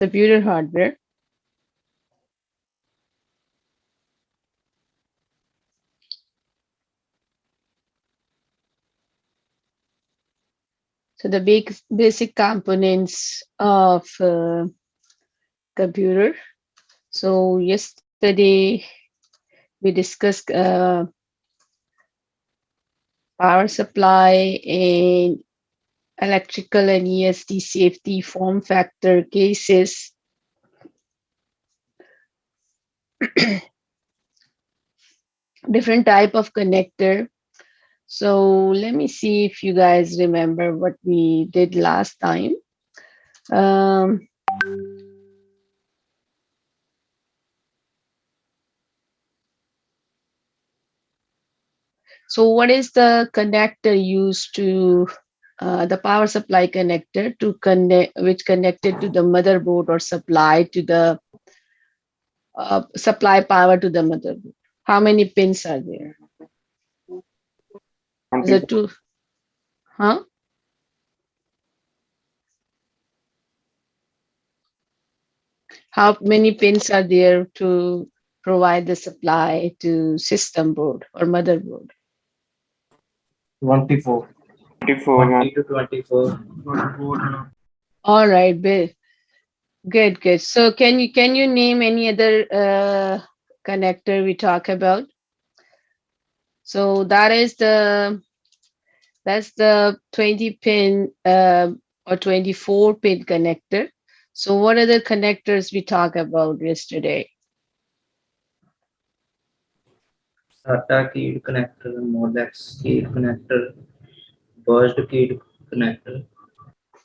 computer hardware. So the basic components of computer. So yesterday we discussed power supply and electrical and ESD safety form factor cases. Different type of connector. So let me see if you guys remember what we did last time. Um, so what is the connector used to the power supply connector to connect, which connected to the motherboard or supply to the supply power to the motherboard? How many pins are there? Is it two? Huh? How many pins are there to provide the supply to system board or motherboard? 24. 24, 20 to 24. All right, good, good. So can you name any other connector we talk about? So that's the 20 pin or 24 pin connector. So what are the connectors we talked about yesterday? SATA keyed connector, Modex keyed connector, burst keyed connector.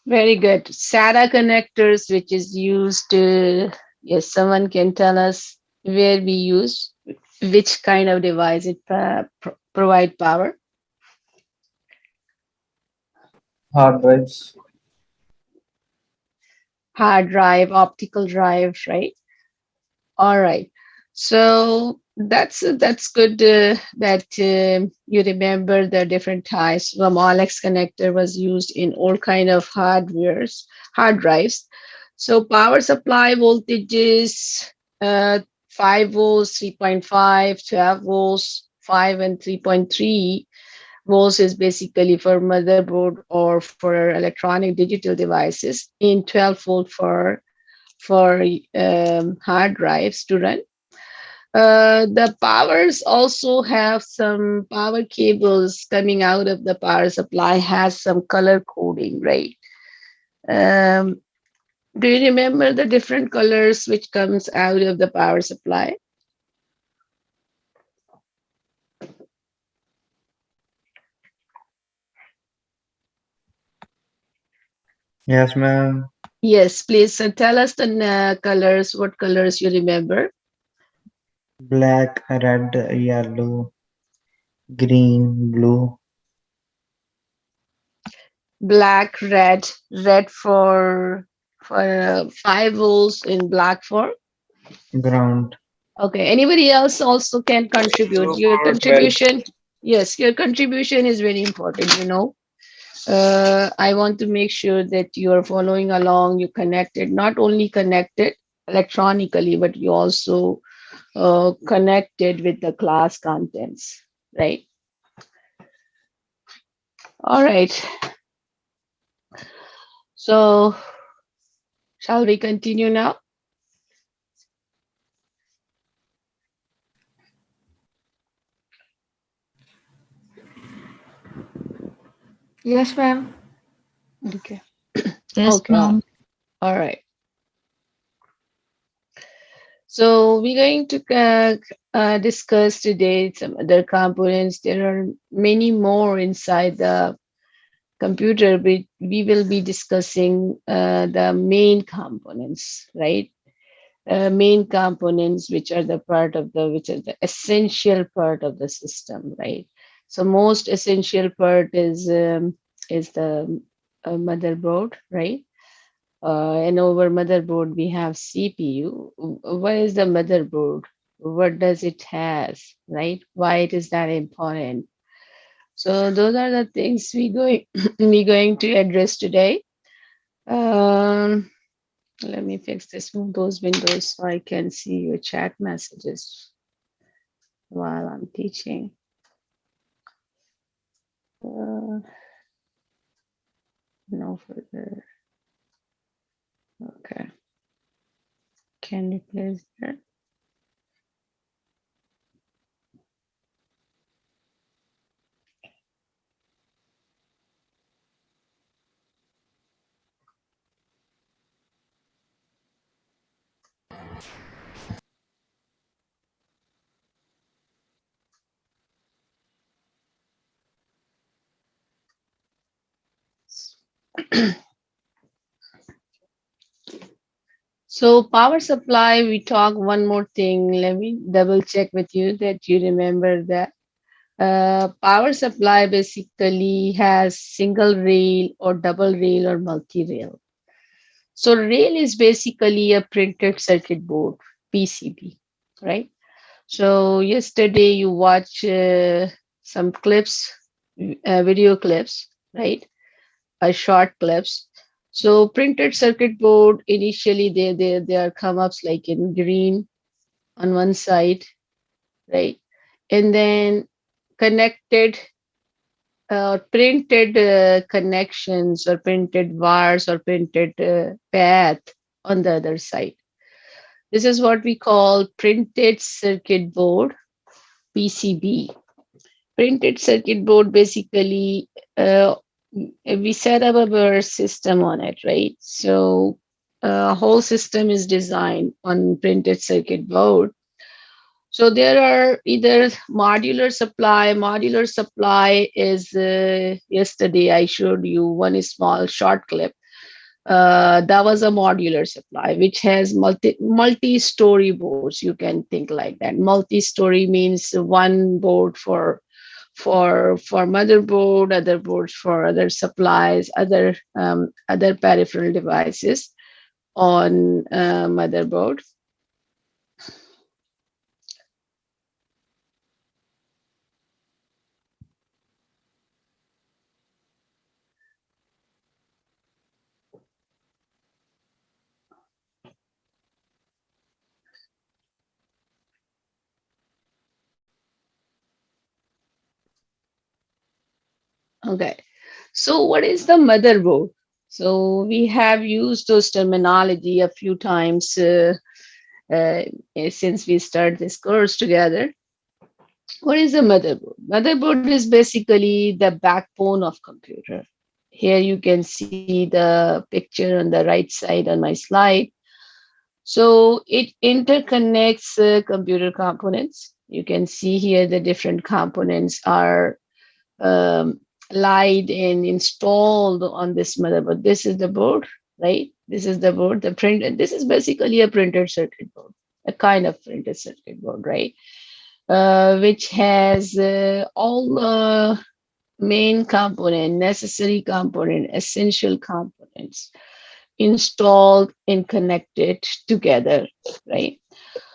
Very good. SATA connectors, which is used to, yes, someone can tell us where we use, which kind of device it provide power. Hard drives. Hard drive, optical drive, right? All right. So that's good that you remember the different types. The Molex connector was used in all kind of hard drives. So power supply voltages, 5 volts, 3.5, 12 volts, 5 and 3.3 volts is basically for motherboard or for electronic digital devices, in 12 volt for hard drives to run. The powers also have some power cables coming out of the power supply, has some color coding, right? Um, do you remember the different colors which comes out of the power supply? Yes, ma'am. Yes, please tell us the colors, what colors you remember. Black, red, yellow, green, blue, Black, red for 5 volts, in black for. ground. Okay, anybody else also can contribute. yellow Your for 12. contribution, yes, your contribution is very important, you know. I want to make sure that you are following along, you connected, not only connected electronically, but you also connected with the class contents, right? All right. So, shall we continue now? Yes, ma'am. Okay. Yes, Okay. ma'am. All right. So we're going to discuss today some other components. There are many more inside the computer, but we will be discussing the main components, right? Main components, which are which are the essential part of the system, right? So most essential part is the motherboard, right? And over motherboard, we have CPU. What is the motherboard? What does it has, right? Why it is that important? So those are the things we going we going to address today. Um, Let me fix this, move those windows so I can see your chat messages while I'm teaching. No further. Okay. Can you please there? So power supply, we talk one more thing. Let me double check with you that you remember that. Power supply basically has single rail or double rail or multi-rail. So rail is basically a printed circuit board, PCB, right? So yesterday you watch some clips, video clips, right? Short clips. So printed circuit board initially they are come ups like in green on one side, right? And then connected printed connections or printed wires or printed path on the other side. This is what we call printed circuit board, PCB. Printed circuit board basically we set up our system on it, right? So whole system is designed on printed circuit board. So there are either modular supply. Modular supply is yesterday I showed you one small short clip. That was a modular supply which has multi-story boards. You can think like that. Multi-story means one board for motherboard, other boards for other supplies, other peripheral devices on motherboard. Okay. So what is the motherboard? So we have used those terminology a few times uh, since we started this course together. What is a motherboard? Motherboard is basically the backbone of computer. Here you can see the picture on the right side on my slide. So it interconnects computer components. You can see here the different components are um, lied and installed on this motherboard. This is the board, right? This is the board, the print. This is basically a printed circuit board, a kind of printed circuit board, right? Which has all the main component, necessary component, essential components installed and connected together, right?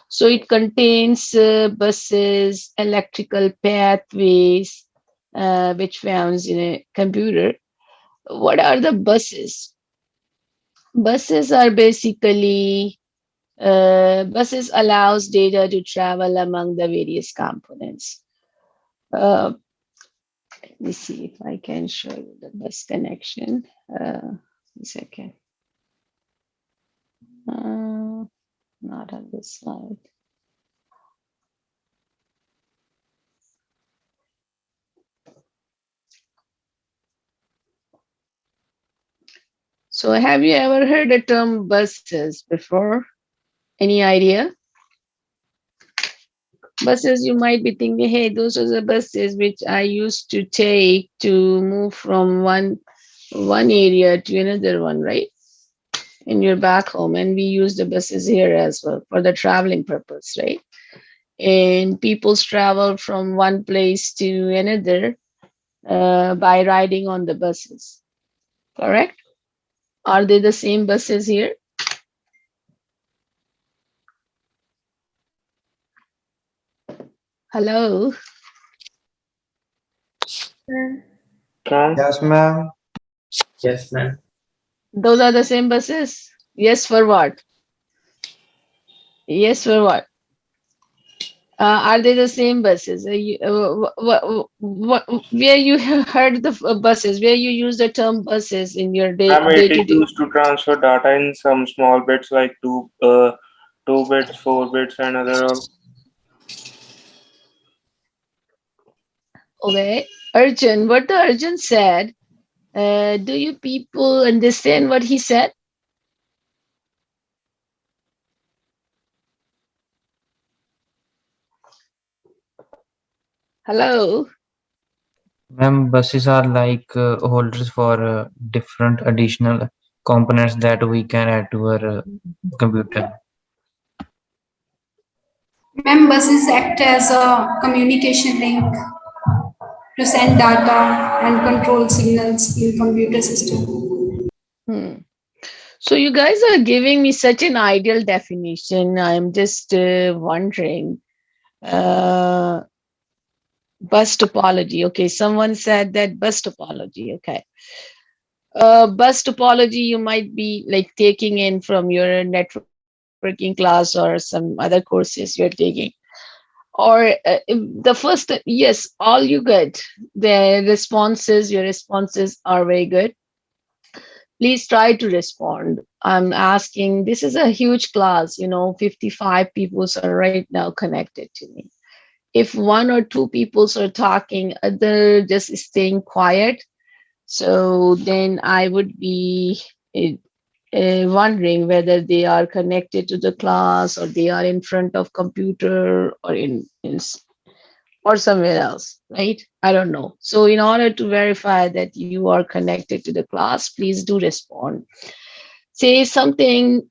So it contains buses, electrical pathways, which found in a computer. What are the buses? Buses are basically buses allows data to travel among the various components. Uh, let me see if I can show you the bus connection. A second. Not on this slide. So have you ever heard the term buses before? Any idea? Buses, you might be thinking, hey, those are the buses which I used to take to move from one area to another one, right? And you're back home, and we use the buses here as well for the traveling purpose, right? And people travel from one place to another by riding on the buses, correct? Are they the same buses here? Hello? Yes, ma'am. Yes, ma'am. Those are the same buses? Yes, for what? Yes, for what? Are they the same buses? Where you have heard the buses? Where you use the term buses in your day It to is day? used to transfer data in some small bits like 2 bits, 4 bits, and other all. Okay, Arjun, what the Arjun said. Do you people understand what he said? Hello. Ma'am, buses are like holders for different additional components that we can add to our computer. Buses act as a communication link to send data and control signals in computer system. Hmm. So you guys are giving me such an ideal definition. I'm just wondering. Uh, Bus topology. Okay, someone said that bus topology. Okay. Bus topology you might be like taking in from your networking class or some other courses you're taking. Or the first, yes, all you good. Your responses are very good. Please try to respond. I'm asking, this is a huge class, 55 people are right now connected to me. If one or two people are talking, other just staying quiet, so then I would be uh, wondering whether they are connected to the class or they are in front of computer or or somewhere else, right? I don't know. So in order to verify that you are connected to the class, please do respond. Say something,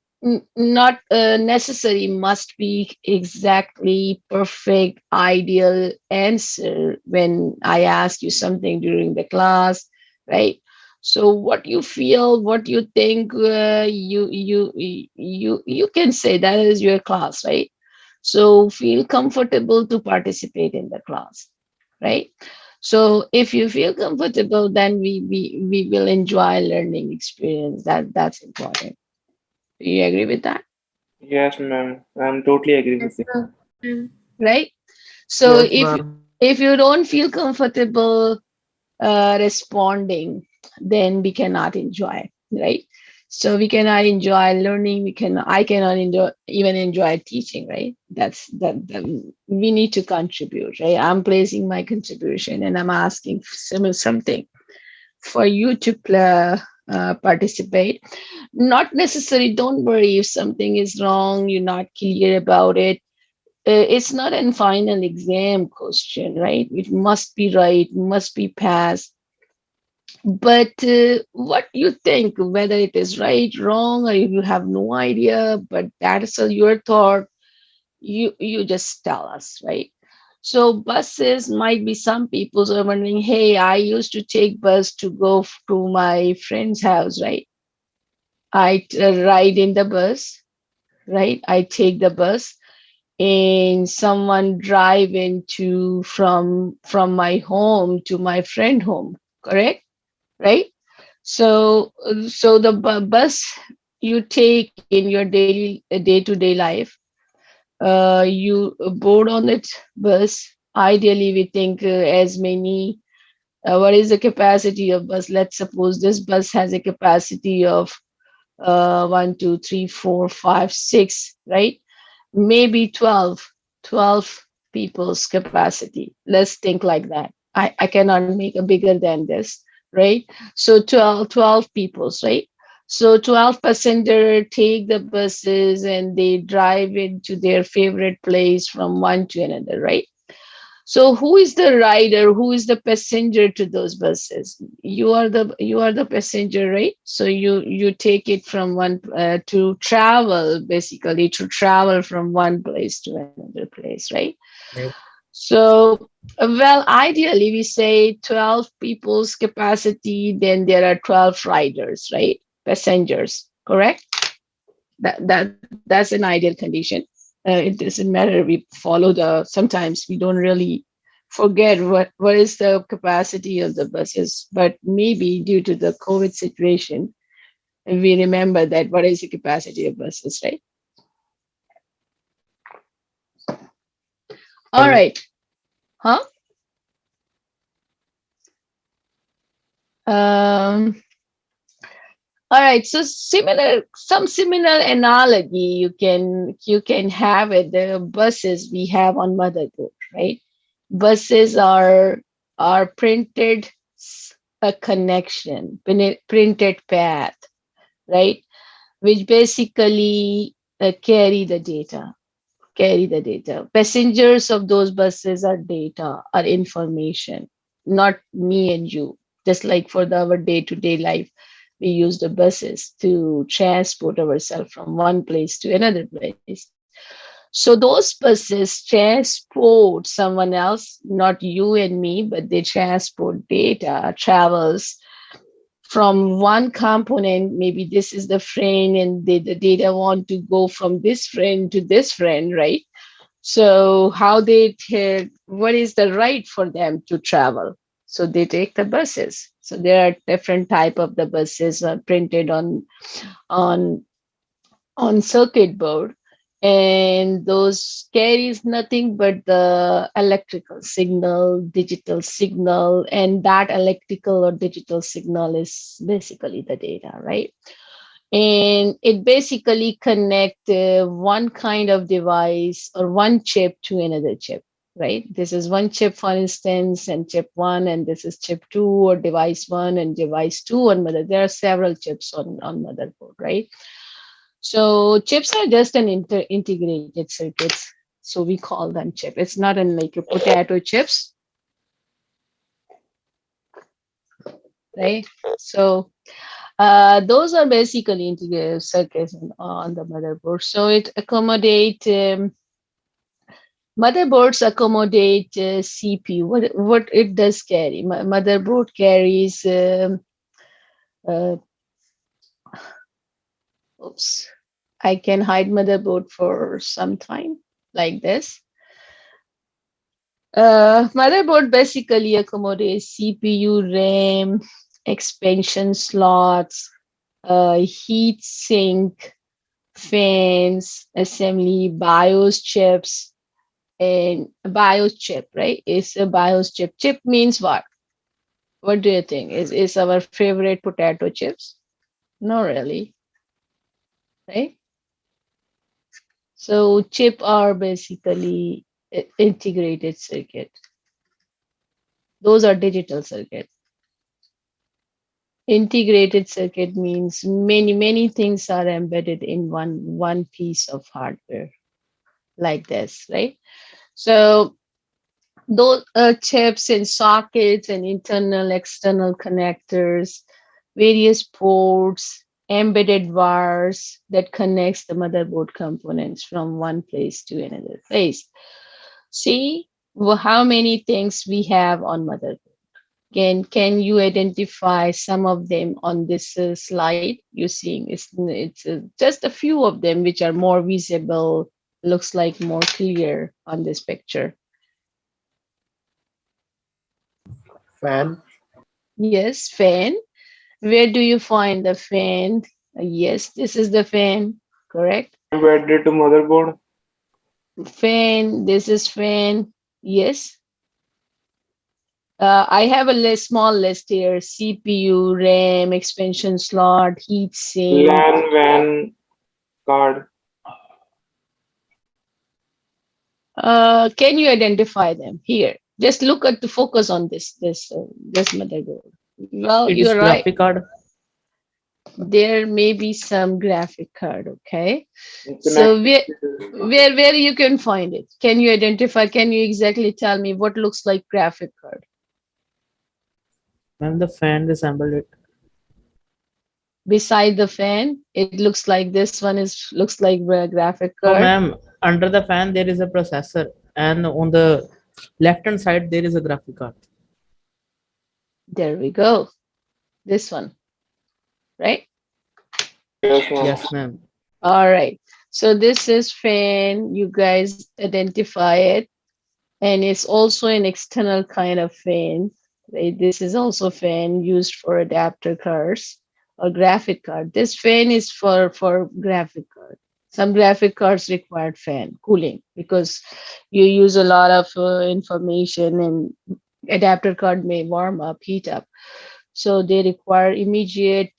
not necessary must be exactly perfect ideal answer when I ask you something during the class, right? So what you feel, what you think, you can say that is your class, right? So feel comfortable to participate in the class, right? So if you feel comfortable, then we will enjoy learning experience. That's important. Do you agree with that? Yes, ma'am. I'm totally agree with Yes, you. sir. Mm. Right? So Yes, ma'am. if you don't feel comfortable responding, then we cannot enjoy, right? So we cannot enjoy learning. I cannot even enjoy teaching, right? That we need to contribute, right? I'm placing my contribution and I'm asking something for you to participate. Not necessary. Don't worry if something is wrong. You're not clear about it. It's not a final exam question, right? It must be right, must be passed. But what you think, whether it is right, wrong, or you have no idea, but that is your thought, you just tell us, right? So buses might be some people are wondering, hey, I used to take bus to go to my friend's house, right? Ride in the bus, right? I take the bus and someone drive into from my home to my friend home, correct? Right? So the bus you take in your daily day-to-day life, you board on it bus. Ideally, we think as many. What is the capacity of bus? Let's suppose this bus has a capacity of 1, 2, 3, 4, 5, 6, right? Maybe 12 people's capacity. Let's think like that. I cannot make a bigger than this, right? So 12 people's, right? So 12 passenger take the buses and they drive into their favorite place from one to another, right? So who is the rider? Who is the passenger to those buses? You are the passenger, right? So you take it from one to travel, basically to travel from one place to another place, right? Yes. So well, ideally we say 12 people's capacity, then there are 12 riders, right? Passengers, correct? That's an ideal condition. It doesn't matter. We follow sometimes we don't really forget what is the capacity of the buses, but maybe due to the COVID situation, We remember that what is the capacity of buses, right? All right. Huh? Um, all right. So some similar analogy you can have with the buses we have on motherboard, right? Buses are printed a connection, printed path, right? Which basically carry the data. Passengers of those buses are data, are information, not me and you. Just like for our day-to-day life, we use the buses to transport ourselves from one place to another place. So those buses transport someone else, not you and me, but they transport data, travels from one component. Maybe this is the friend, and the data want to go from this friend to this friend, right? So what is the right for them to travel? So they take the buses. So there are different type of the buses printed on on circuit board, and those carries nothing but the electrical signal, digital signal, and that electrical or digital signal is basically the data, right? And it basically connect one kind of device or one chip to another chip, right? This is one chip, for instance, and chip one, and this is chip two, or device one and device two on mother. There are several chips on motherboard, right? So chips are just an integrated circuits. So we call them chip. It's not in like a potato chips, right? So those are basically integrated circuits on the motherboard. So motherboards accommodate CPU. What it does carry? Motherboard carries. Uh, oops, I can hide motherboard for some time like this. Motherboard basically accommodates CPU, RAM, expansion slots, heat sink, fans, assembly, BIOS chips, and a BIOS chip, right? It's a BIOS chip. Chip means what? What do you think? Is our favorite potato chips? Not really, right? So chip are basically integrated circuit. Those are digital circuits. Integrated circuit means many things are embedded in one piece of hardware like this, right? So those chips and sockets and internal external connectors, various ports, embedded wires that connects the motherboard components from one place to another place. See how many things we have on motherboard. Can you identify some of them on this slide you're seeing? It's just a few of them which are more visible, looks like more clear on this picture. Fan. Yes, fan. Where do you find the fan? Yes, this is the fan, correct? Embedded to motherboard. Fan, this is fan. Yes. I have a small list here: CPU, RAM, expansion slot, heat sink. LAN WAN card. Can you identify them here? Just look at the focus on this motherboard. Well, It is you're right. graphic card. There may be some graphic card. Okay. Connect- So where you can find it? Can you identify? Can you exactly tell me what looks like graphic card? Ma'am, the fan assembled it. Beside the fan, it looks like this one looks like a graphic No, card. ma'am. Under the fan there is a processor, and on the left hand side there is a graphic card. There we go. This one, right? Yes, ma'am. Yes, ma'am. All right. So this is fan. You guys identify it, and it's also an external kind of fan. Right? This is also fan used for adapter cards or graphic card. This fan is for graphic card. Some graphic cards require fan cooling because you use a lot of information, and adapter card may warm up, heat up. So they require immediate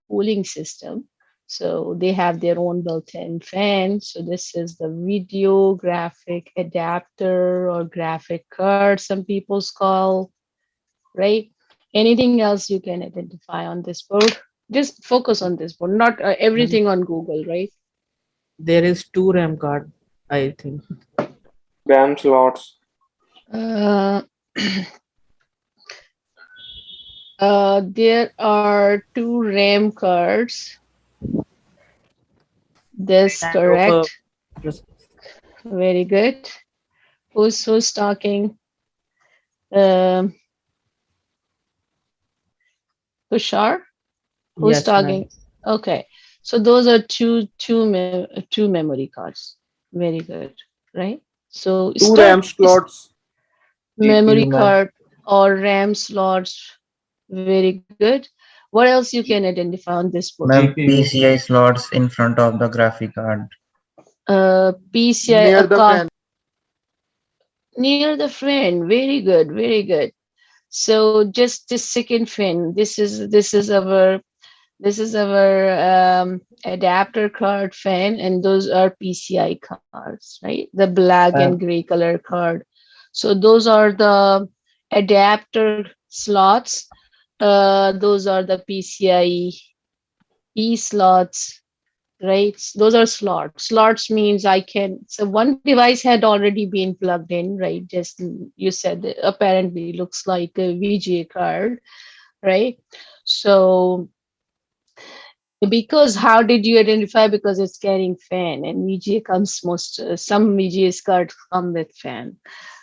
cooling system. So they have their own built-in fan. So this is the video graphic adapter or graphic card, some people's call, right? Anything else you can identify on this board? Just focus on this board, not everything on Google, right? There is 2 RAM card, I think. RAM slots. Uh, there are 2 RAM cards. That's Kind of correct. just Very good. Who's talking? Um, Tushar? Who's yes, ma'am. talking? Okay. So those are two memory cards. Very good, right? So Two start RAM slots. memory CPU, ma'am. card or RAM slots. Very good. What else you can identify on this board? Ma'am, PCI slots in front of the graphic card. PCI Near the fan. near the fan. Very good. Very good. So just this second fan. This is our adapter card fan, and those are PCI cards, right? The black and gray color card. So those are the adapter slots. Those are the PCIe slots, right? Those are slots. Slots means I can. So one device had already been plugged in, right? Just you said that apparently looks like a VGA card, right? So because how did you identify? Because it's carrying fan, and VGA comes most some VGA cards come with fan.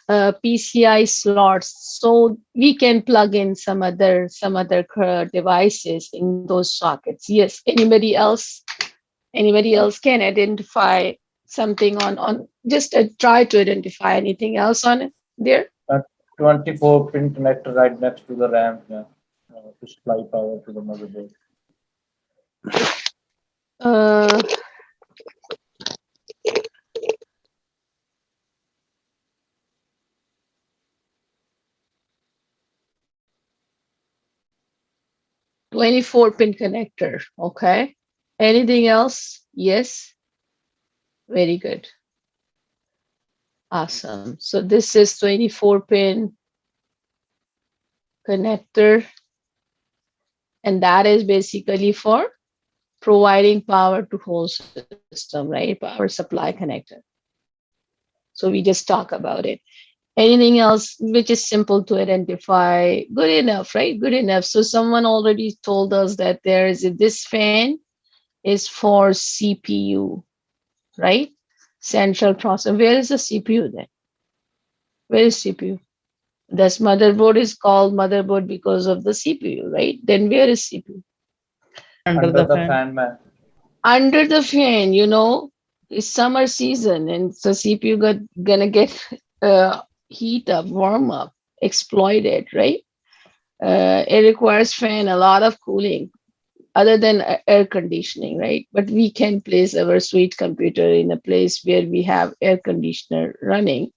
PCI slots, so we can plug in some other devices in those sockets. Yes. Anybody else? Anybody else can identify something on? Just try to identify anything else on it there. 24-pin connector right next to the RAM, yeah, to supply power to the motherboard. Uh, (24-pin connector). Okay. Anything else? Yes. Very good. Awesome. So this is 24-pin connector, and that is basically for providing power to whole system, right? Power supply connector. So we just talk about it. Anything else which is simple to identify? Good enough, right? Good enough. So someone already told us that there is this fan is for CPU, right? Central processor. Where is the CPU then? Where is CPU? This motherboard is called motherboard because of the CPU, right? Then where is CPU? under the fan. Man. Under the fan, it's summer season, and so CPU gonna get heat up, warm up, exploited, right? It requires fan, a lot of cooling, other than air conditioning, right? But we can place our sweet computer in a place where we have air conditioner running.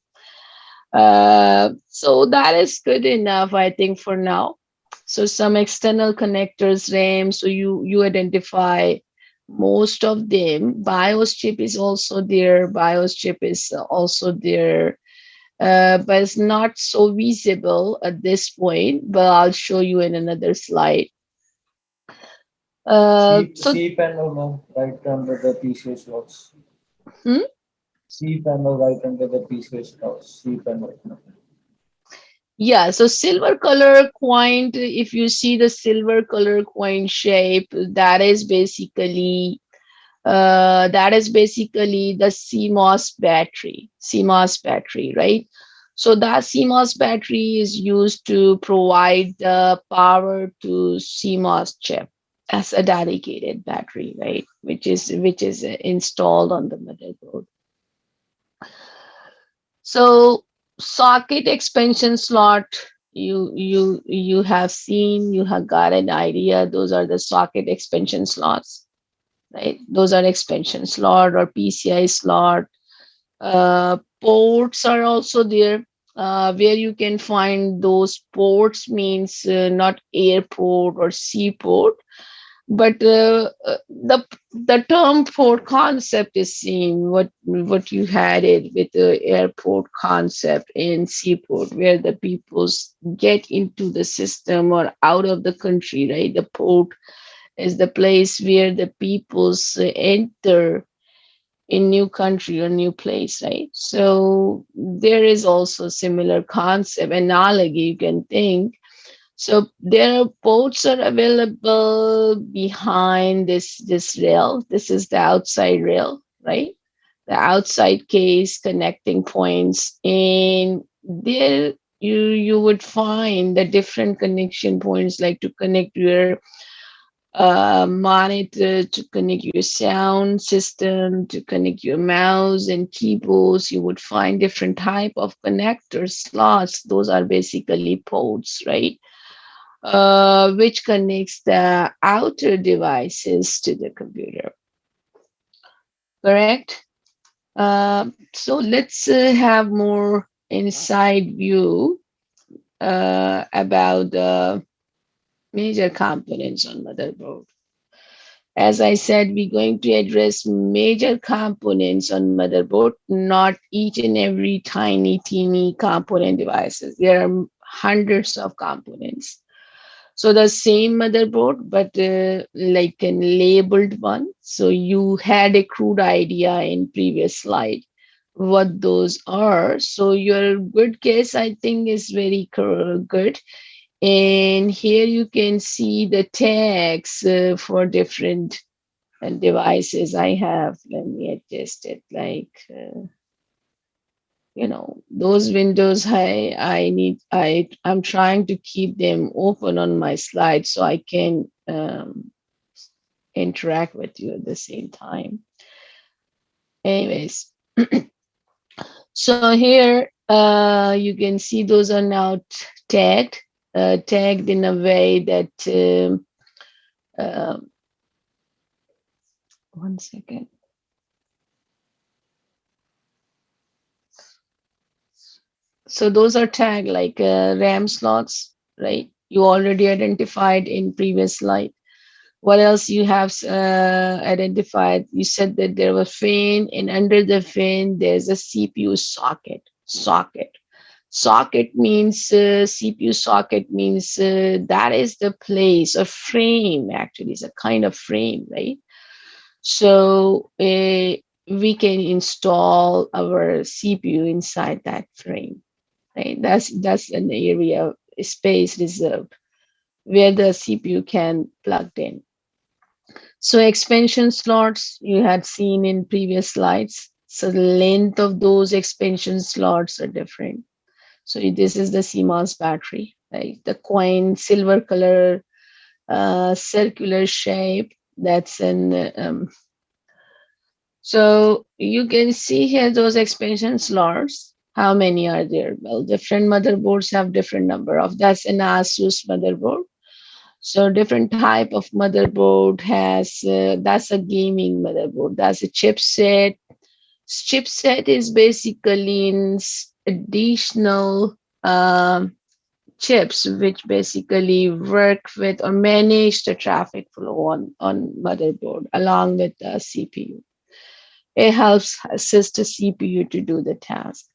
So that is good enough, I think, for now. So some external connectors, RAM. So you identify most of them. BIOS chip is also there. BIOS chip is also there. But it's not so visible at this point, but I'll show you in another slide. C panel, no, right under the PCI slots. C panel right under the PCI slots. C panel. Yeah, so silver color coin, if you see the silver color coin shape, that is basically the CMOS battery, right? So that CMOS battery is used to provide the power to CMOS chip as a dedicated battery, right? Which is installed on the motherboard. So socket expansion slot, You have seen, you have got an idea. Those are the socket expansion slots, right? Those are expansion slot or PCI slot. Ports are also there, where you can find those ports means not airport or seaport, but the term port concept is same. What you had it with the airport concept in seaport, where the peoples get into the system or out of the country, right? The port is the place where the peoples enter in new country or new place, right? So there is also similar concept analogy you can think. So their ports are available behind this rail. This is the outside rail, right? The outside case connecting points, and there you would find the different connection points, like to connect your monitor, to connect your sound system, to connect your mouse and keyboards. You would find different type of connector slots. Those are basically ports, right? Which connects the outer devices to the computer. Correct? So let's have more inside view about the major components on motherboard. As I said, we're going to address major components on motherboard, not each and every tiny, teeny component devices. There are hundreds of components. So the same motherboard, but like a labeled one. So you had a crude idea in previous slide what those are. So your good case, I think, is very good. And here you can see the tags for different devices I have. Let me adjust it like, those windows I'm trying to keep them open on my slide so I can interact with you at the same time. Anyways, so here you can see those are now tagged in a way that one second. So those are tagged like RAM slots, right? You already identified in previous slide. What else you have identified? You said that there was fan, and under the fan, there's a CPU socket. Socket means CPU socket means that is the place, a frame actually, is a kind of frame, right? So we can install our CPU inside that frame, right? That's an area, space reserved where the CPU can plugged in. So expansion slots you had seen in previous slides. So the length of those expansion slots are different. So this is the CMOS battery, right? The coin, silver color, circular shape. That's an so you can see here those expansion slots. How many are there? Well, different motherboards have different number of. That's an ASUS motherboard. So different type of motherboard has, that's a gaming motherboard. That's a chipset. Chipset is basically in additional chips which basically work with or manage the traffic flow on motherboard along with the CPU. It helps assist the CPU to do the task.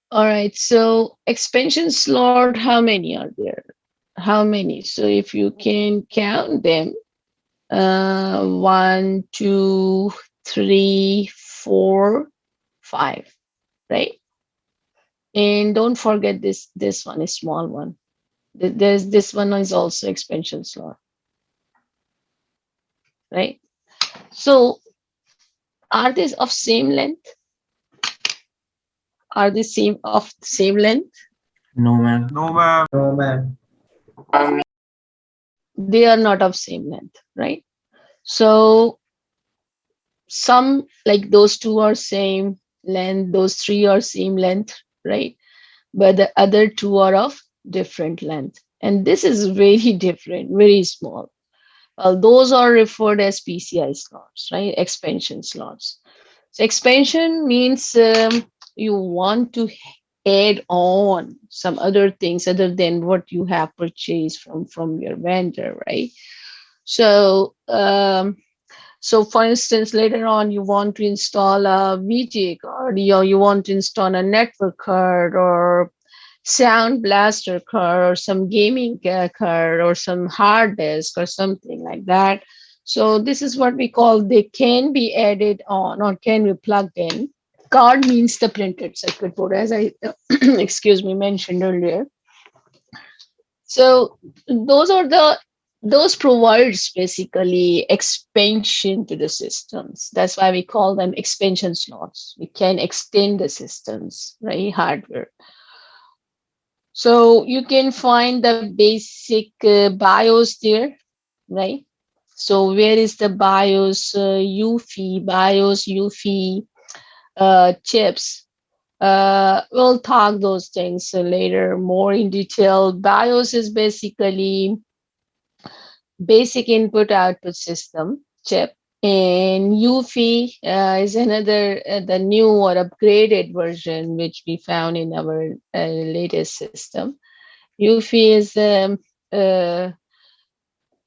All right, so expansion slot, how many are there? How many? So if you can count them, 1, 2, 3, 4, 5, right? And don't forget this one, a small one. There's this one is also expansion slot, right? So are these of same length? Are they of same length? No, ma'am. No, ma'am. They are not of same length, right? So some like those two are same, length. Those three are same length, right? But the other two are of different length. And this is very different, very small. Those are referred as PCI slots, right? Expansion slots. So expansion means you want to add on some other things other than what you have purchased from your vendor, right? So so for instance, later on you want to install a VGA card, you want to install a network card or sound blaster card or some gaming card or some hard disk or something like that. So this is what we call they can be added on or can be plugged in. Card means the printed circuit board, as I excuse me mentioned earlier. So those are the those provides basically expansion to the systems. That's why we call them expansion slots. We can extend the systems, right? Hardware. So you can find the basic BIOS there, right? So where is the BIOS UFI, BIOS UFI chips? We'll talk those things later more in detail. BIOS is basically basic input output system chip, and UFI is another the new or upgraded version which we found in our latest system. UFI is uh,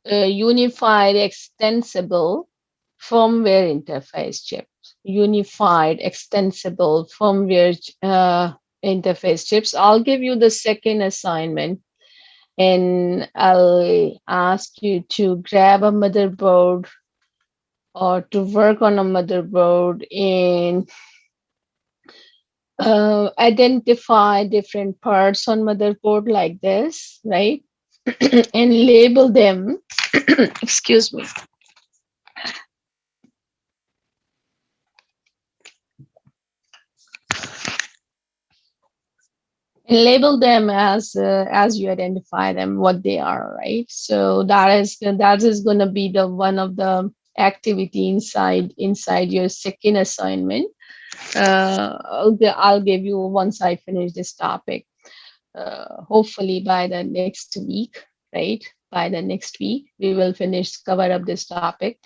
a unified extensible firmware interface chip. Unified extensible firmware interface chips. I'll give you the second assignment and I'll ask you to grab a motherboard or to work on a motherboard and identify different parts on motherboard like this, right? And label them. Excuse me. And label them as you identify them what they are, right? So that is going to be the one of the activity inside your second assignment. I'll give you once I finish this topic, hopefully by the next week, right? By the next week we will finish cover up this topic.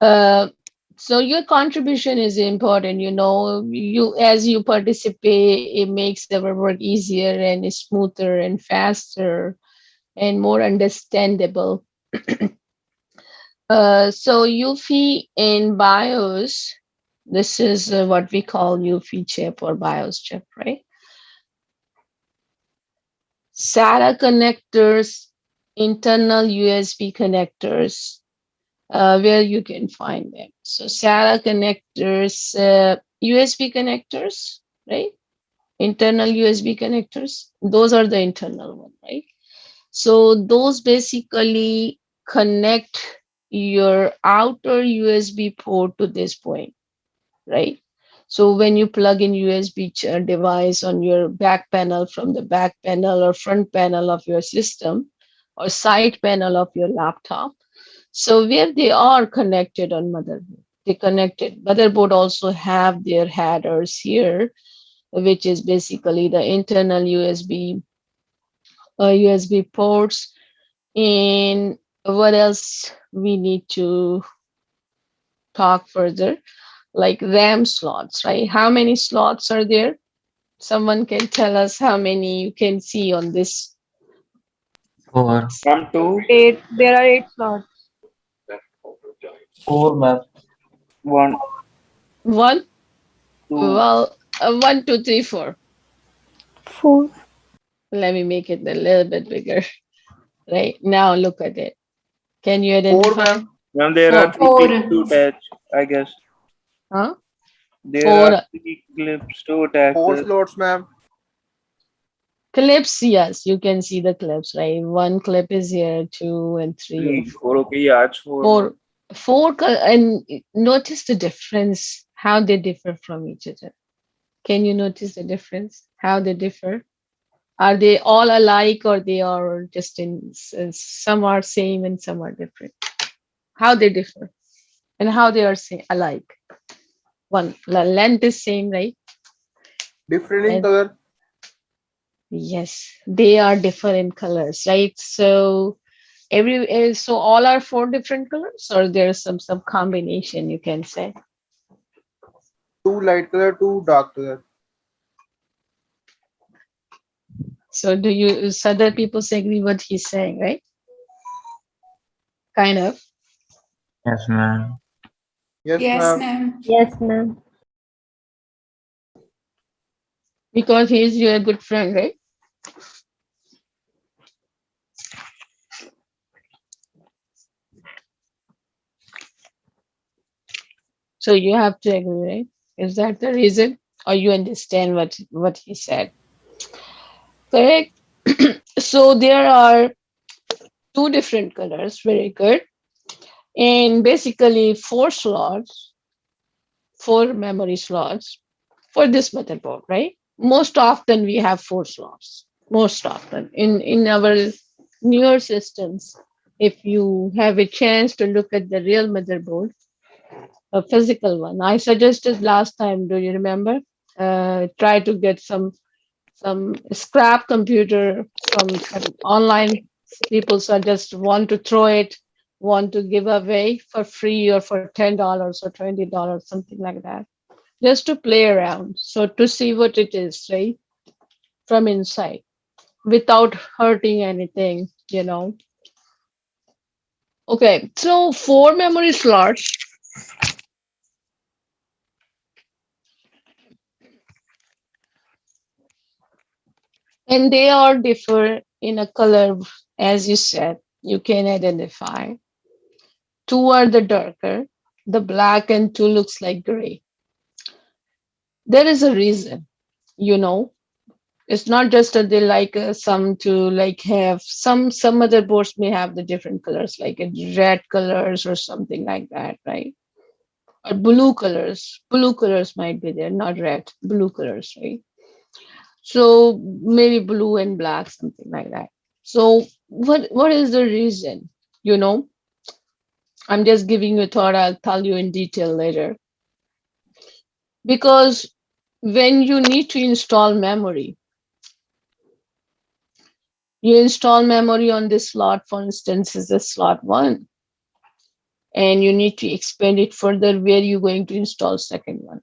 uh, so your contribution is important, you know, you as you participate it makes our work easier and smoother and faster and more understandable. So UFI in BIOS, this is what we call UFI chip or BIOS chip, right? SATA connectors, internal USB connectors, where you can find them. So SATA connectors, USB connectors, right? Internal USB connectors, those are the internal one, right? So those basically connect your outer USB port to this point, right? So when you plug in USB device on your back panel from the back panel or front panel of your system or side panel of your laptop, so where they are connected on motherboard, they connected. Motherboard also have their headers here, which is basically the internal USB ports. And what else we need to talk further? Like RAM slots, right? How many slots are there? Someone can tell us how many you can see on this. Four. From two, 8. There are 8 slots. 4, ma'am. one, One? two. Well, 1, 2, 3, 4. 4. Let me make it a little bit bigger. Right now, look at it. Can you 4, identify? ma'am. Ma'am, there are Four. three clips to attach, I guess. Huh? There Four are three clips to attach. 4 slots, ma'am. clips. Yes, you can see the clips, right? One clip is here, 2 and 3 Three, and four. Okay, yeah, it's four. four. And notice the difference, how they differ from each other. Can you notice the difference? How they differ? Are they all alike or they are just some are same and some are different? How they differ and how they are alike? one. The length is same, right? Different in And color. yes, they are different colors, right? So so all are four different colors, or there's some combination you can say. Two light color, two dark color. So do you other people agree what he's saying, right? Kind of. Yes, ma'am. Yes, Yes, ma'am. ma'am. Yes, ma'am. Because he's your good friend, right? So you have to agree, right? Is that the reason? Or you understand what he said? Correct. So there are two different colors. Very good. And basically four memory slots for this motherboard, right? Most often we have four slots. Most often in our newer systems, if you have a chance to look at the real motherboard, a physical one, I suggested last time. Do you remember? Try to get some scrap computer from some online people. So just want to throw it, want to give away for free or for $10 or $20, something like that, just to play around. So to see what it is, right, from inside, without hurting anything, you know. Okay, so four memory slots, and they all differ in a color, as you said. You can identify. Two are the darker, the black, and two looks like gray. There is a reason, you know. It's not just that they like some to like have some other boards may have the different colors, like red colors or something like that, right? Or blue colors. Blue colors might be there, not red, blue colors, right? So maybe blue and black, something like that. So what is the reason? You know, I'm just giving you a thought. I'll tell you in detail later. Because when you need to install memory, you install memory on this slot, for instance, is the slot 1, and you need to expand it further. Where you going to install second one?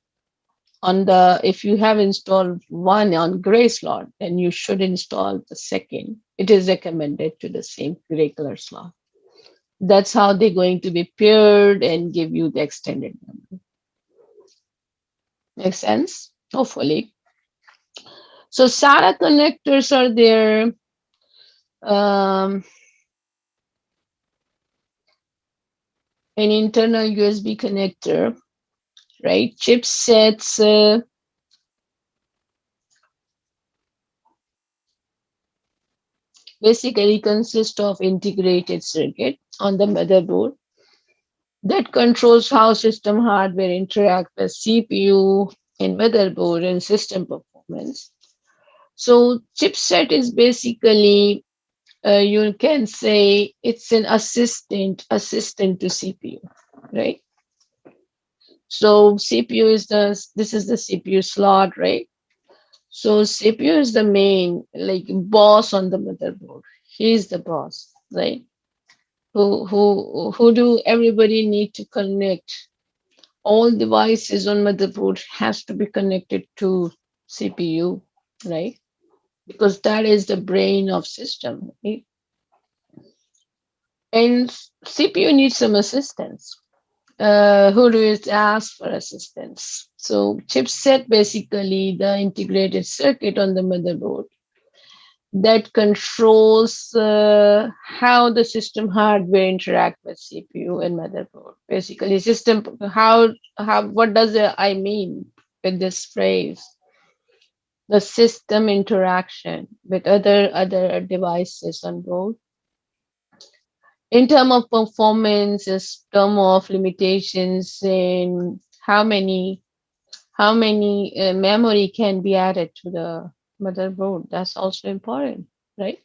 On the, if you have installed one on gray slot, then you should install the second. It is recommended to the same gray color slot. That's how they're going to be paired and give you the extended memory. Make sense? Hopefully. So SATA connectors are there. An internal USB connector, right? Chipsets, basically consist of integrated circuit on the motherboard that controls how system hardware interact with CPU and motherboard and system performance. So chipset is basically, you can say it's an assistant to CPU, right? So CPU is this is the CPU slot, right? So CPU is the main like boss on the motherboard. He's the boss, right? Who do everybody need to connect? All devices on motherboard has to be connected to CPU, right? Because that is the brain of system, right? And CPU needs some assistance. Who do it ask for assistance? So chipset, basically the integrated circuit on the motherboard that controls how the system hardware interact with CPU and motherboard. Basically, system how what does I mean with this phrase? The system interaction with other devices on board. In term of performance, in term of limitations, in how many memory can be added to the motherboard. That's also important, right?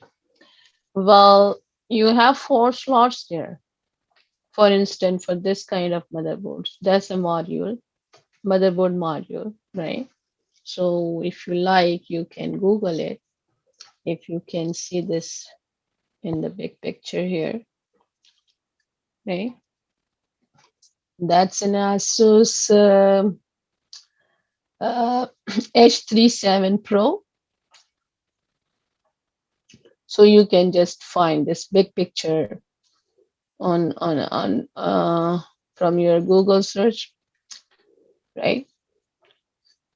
Well, you have four slots there. For instance, for this kind of motherboards, that's a module. motherboard module, right? So if you like, you can Google it. If you can see this in the big picture here, right? That's an Asus H37 Pro. So you can just find this big picture on from your Google search, right?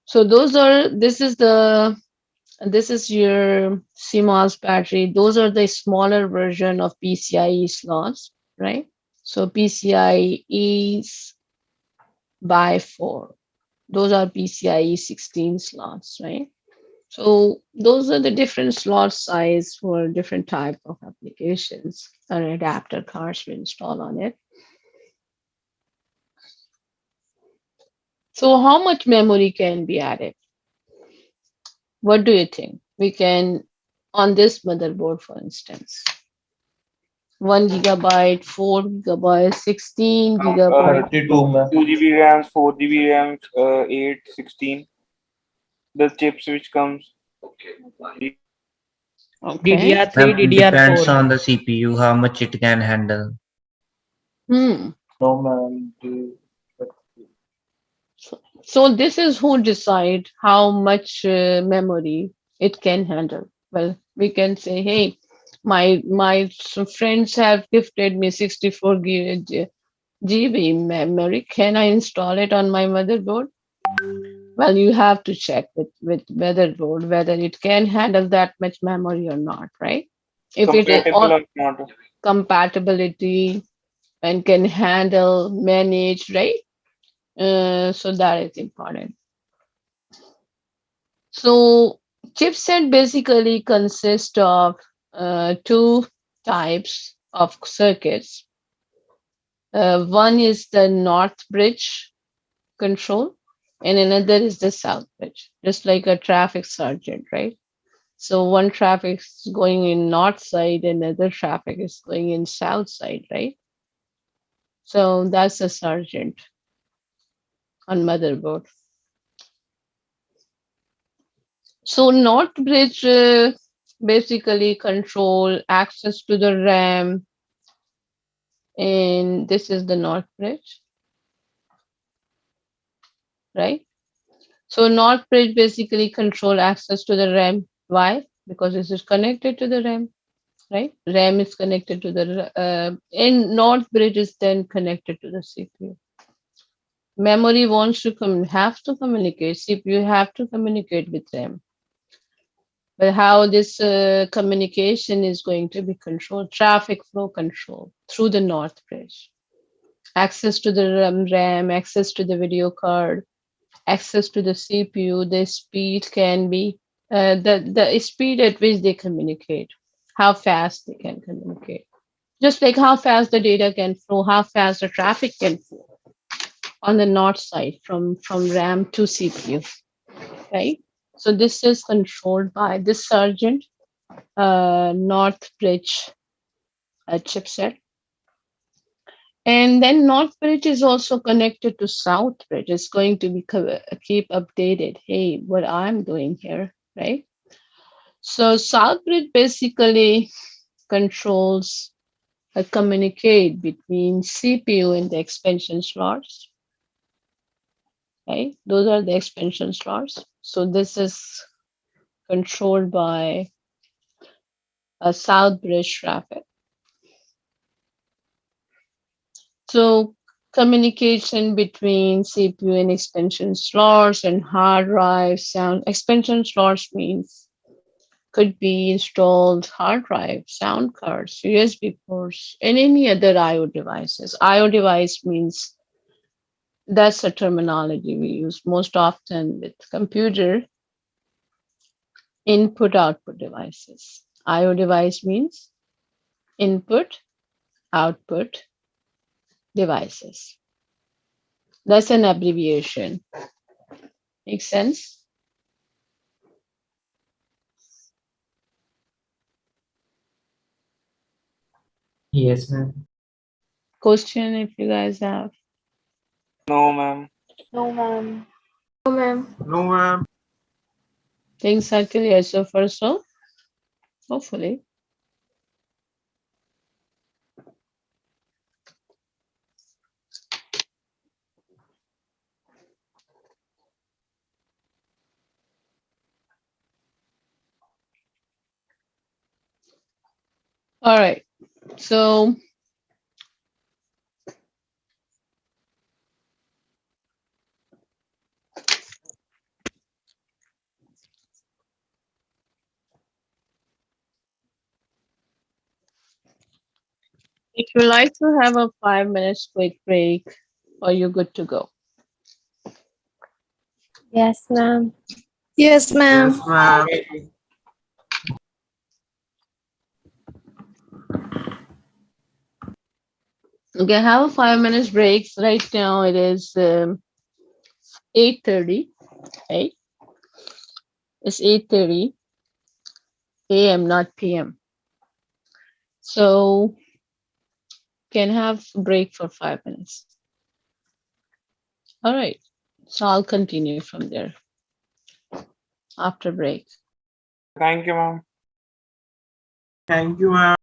So this is your CMOS battery. Those are the smaller version of PCIe slots, right? So PCIe is by 4. Those are PCIe 16 slots, right? So those are the different slot size for different type of applications or adapter cards we install on it. So how much memory can be added? What do you think? We can, on this motherboard, for instance, 1 gigabyte, 4 gigabyte, 16 gigabyte. 32 में 2 GB RAMs, 4 GB RAMs, 8, 16. The chips which comes. Okay. DDR3, Depends DDR4. on the CPU, how much it can handle. Hmm. no man the So this is who decide how much memory it can handle. Well, we can say, hey, my some friends have gifted me 64 GB memory. Can I install it on my motherboard? Well, you have to check with motherboard whether it can handle that much memory or not, right? If it is Compatible all or not? compatibility and can handle, manage, right? So that is important. So chipset basically consist of two types of circuits. One is the north bridge control, and another is the south bridge, just like a traffic sergeant, right? So one traffic is going in north side, and another traffic is going in south side, right? So that's a sergeant on motherboard. So north bridge basically control access to the RAM, and this is the north bridge, right? So north bridge basically control access to the RAM. Why? Because this is connected to the RAM, right? RAM is connected to the and north bridge is then connected to the CPU. Memory wants to have to communicate. CPU have to communicate with RAM. But how this communication is going to be controlled? Traffic flow control through the north bridge. Access to the RAM, access to the video card, access to the CPU, the speed can be the speed at which they communicate, how fast they can communicate. Just like how fast the data can flow, how fast the traffic can flow on the north side from RAM to CPU, right? So this is controlled by this sergeant north bridge chipset. And then North Bridge is also connected to South Bridge. It's going to be keep updated. Hey, what I'm doing here, right? So South Bridge basically controls communicate between CPU and the expansion slots. Right? Those are the expansion slots. So this is controlled by a South Bridge traffic. So communication between CPU and expansion slots and hard drive sound expansion slots means could be installed hard drive, sound cards, USB ports, and any other IO devices. IO device means that's a terminology we use most often with computer input output devices. IO device means input output devices. That's an abbreviation. Make sense? Yes, ma'am. Question if you guys have. No, ma'am. No, ma'am. No, ma'am. No, ma'am. Things are clear so far, so hopefully. All right. So if you like to have a 5 minutes quick break, are you good to go? Yes, ma'am. Yes, ma'am. Yes, ma'am. Okay, have a 5 minutes break. Right now it is 8:30. Right? It's 8:30 a.m., not p.m. So can have break for 5 minutes. All right. So I'll continue from there after break. Thank you, ma'am. Thank you, ma'am.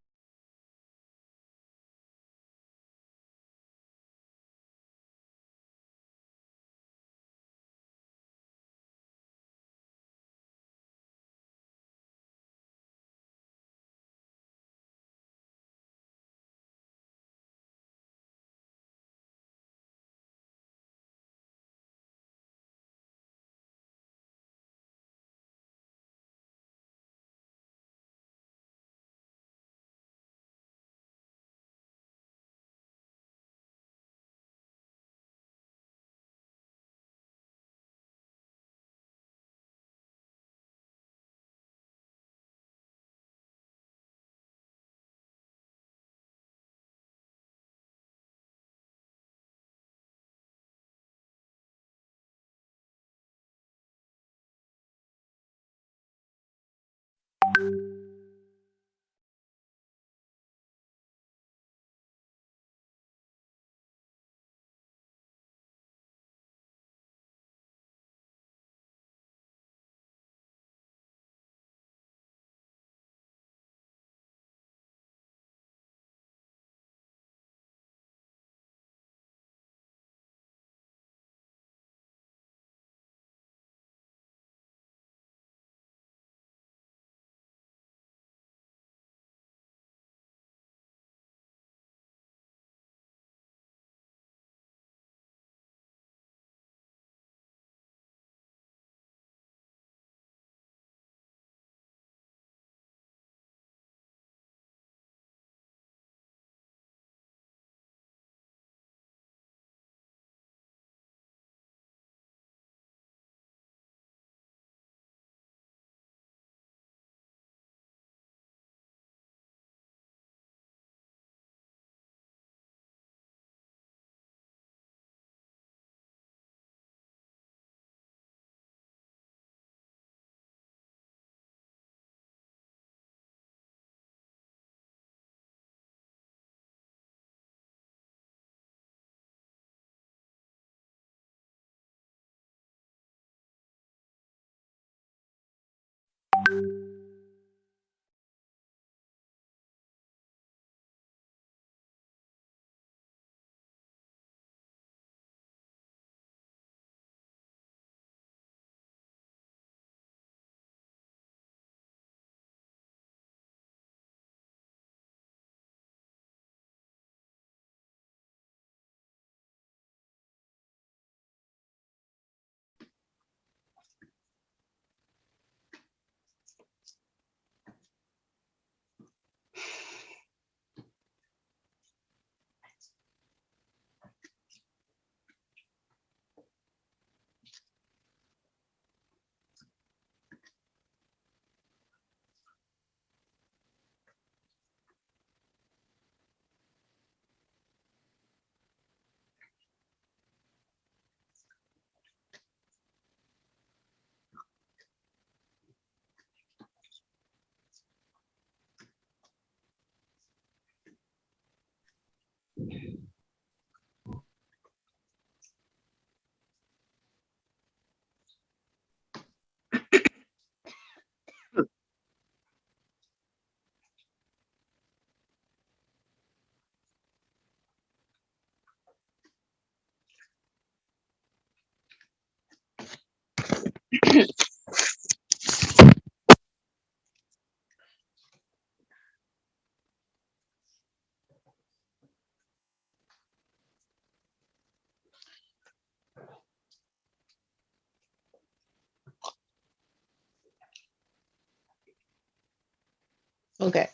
Okay.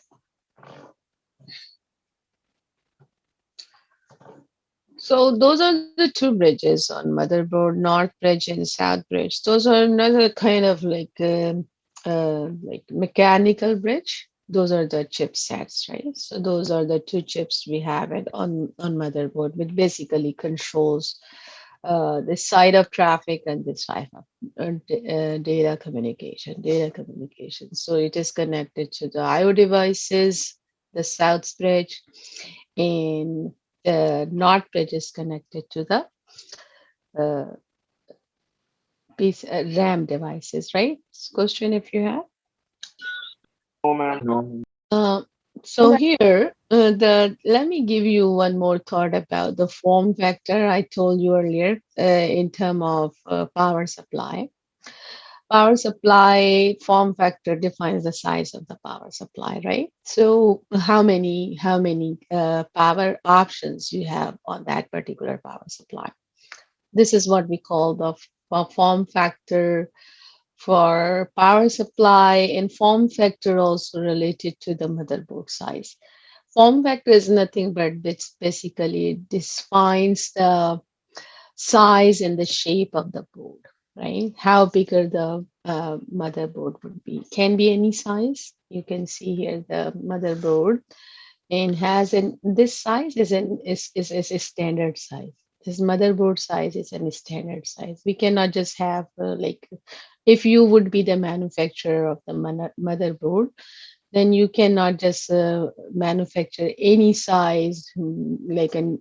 So those are the two bridges on motherboard, North Bridge and South Bridge. Those are another kind of like mechanical bridge. Those are the chipsets, right? So those are the two chips we have it on motherboard, which basically controls this side of traffic and this side of data communication. Data communication. So it is connected to the I/O devices, the South Bridge, and North Bridge is connected to the uh, RAM devices, right? Question if you have. No, ma'am. No. Uh, so here, let me give you one more thought about the form factor I told you earlier in terms of power supply. Power supply form factor defines the size of the power supply, right? So how many power options you have on that particular power supply. This is what we call the form factor for power supply, and form factor also related to the motherboard size. Form factor is nothing but it's basically defines the size and the shape of the board, right? How bigger the motherboard would be. Can be any size. You can see here the motherboard and has an this size is a standard size. This motherboard size is a standard size. We cannot just have like if you would be the manufacturer of the motherboard, then you cannot just manufacture any size like an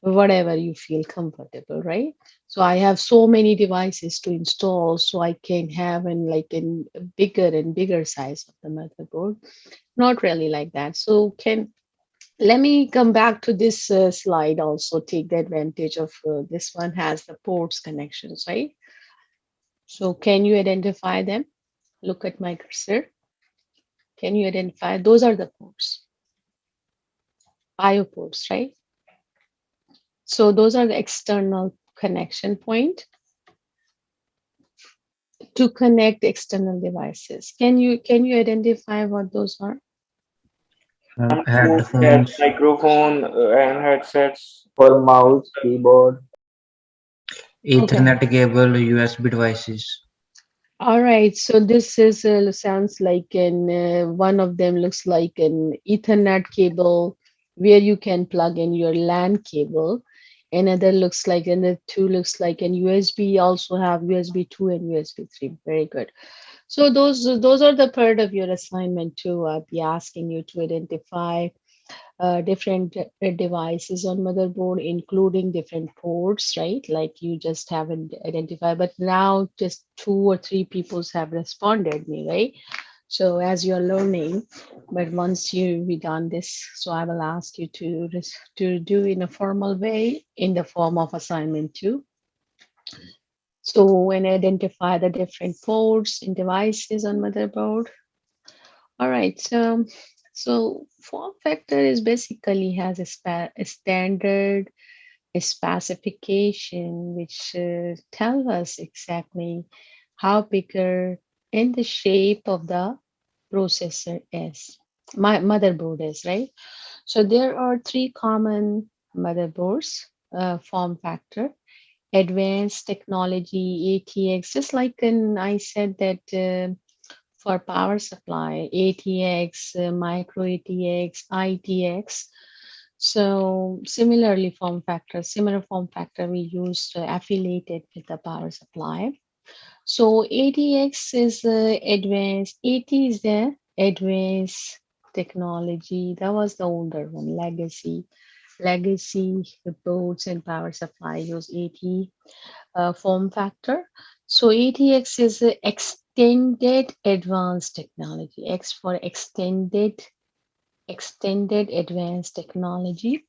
whatever you feel comfortable, right? So I have so many devices to install, so I can have an like in bigger and bigger size of the motherboard. Not really like that. So can let me come back to this slide. Also take the advantage of this one has the ports connections, right? So can you identify them? Look at my cursor. Can you identify? Those are the ports, IO ports, right? So those are the external connection point to connect external devices. Can you identify what those are? Yes, Headphones, microphone and headsets. For mouse, keyboard. Okay. Ethernet cable, USB devices. All right. So this is sounds like an one of them looks like an Ethernet cable where you can plug in your LAN cable. Another looks like, and the two looks like an USB. Also have USB 2 and USB 3. Very good. So those are the part of your assignment too. I'll be asking you to identify different devices on motherboard, including different ports, right? Like you just haven't identified, but now just 2 or 3 people have responded me, right? So as you're learning, but once you be done this, so I will ask you to do in a formal way in the form of assignment 2. So when identify the different ports and devices on motherboard. All right, so form factor is basically has a standard a specification which tell us exactly how bigger and the shape of the processor is. My motherboard is right. So there are 3 common motherboards form factor. Advanced technology ATX, just like I said that. For power supply, ATX, micro ATX, ITX. So similarly, similar form factor we use affiliated with the power supply. So ATX is advanced, AT is the advanced technology. That was the older one, legacy boards and power supply use AT form factor. So ATX is extended advanced technology. X for extended advanced technology.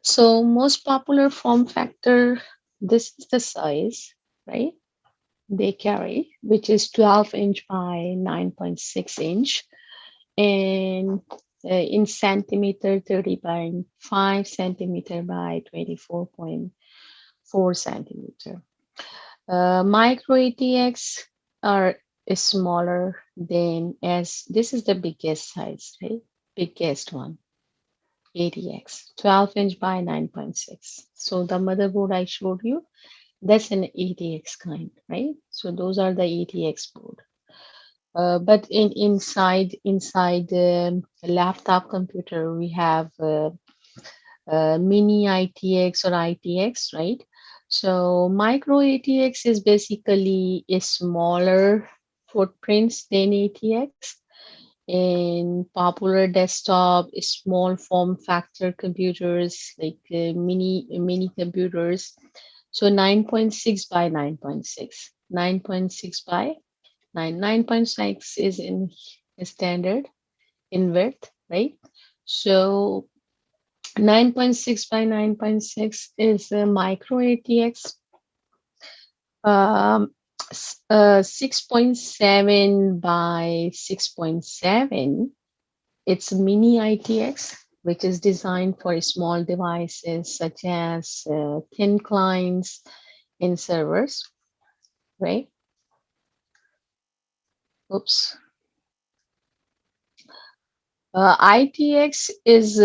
So most popular form factor, this is the size, right? They carry, which is 12-inch by 9.6-inch, and in centimeter, 30 by 5 centimeter by 24.4 centimeter. Micro ATX are is smaller than as this is the biggest size, right? Biggest one, ATX, 12-inch by 9.6. So the motherboard I showed you, that's an ATX kind, right? So those are the ATX board. But inside the laptop computer, we have mini ITX or ITX, right? So micro ATX is basically a smaller footprints than ATX. In popular desktop, small form factor computers like mini computers. So 9.6 by 9.6, 9.6 by 9.6 is in standard in width, right? So 9.6 by 9.6 is a micro ATX. 6.7 by 6.7, it's mini ITX, which is designed for small devices such as thin clients in servers, right? Oops. ITX is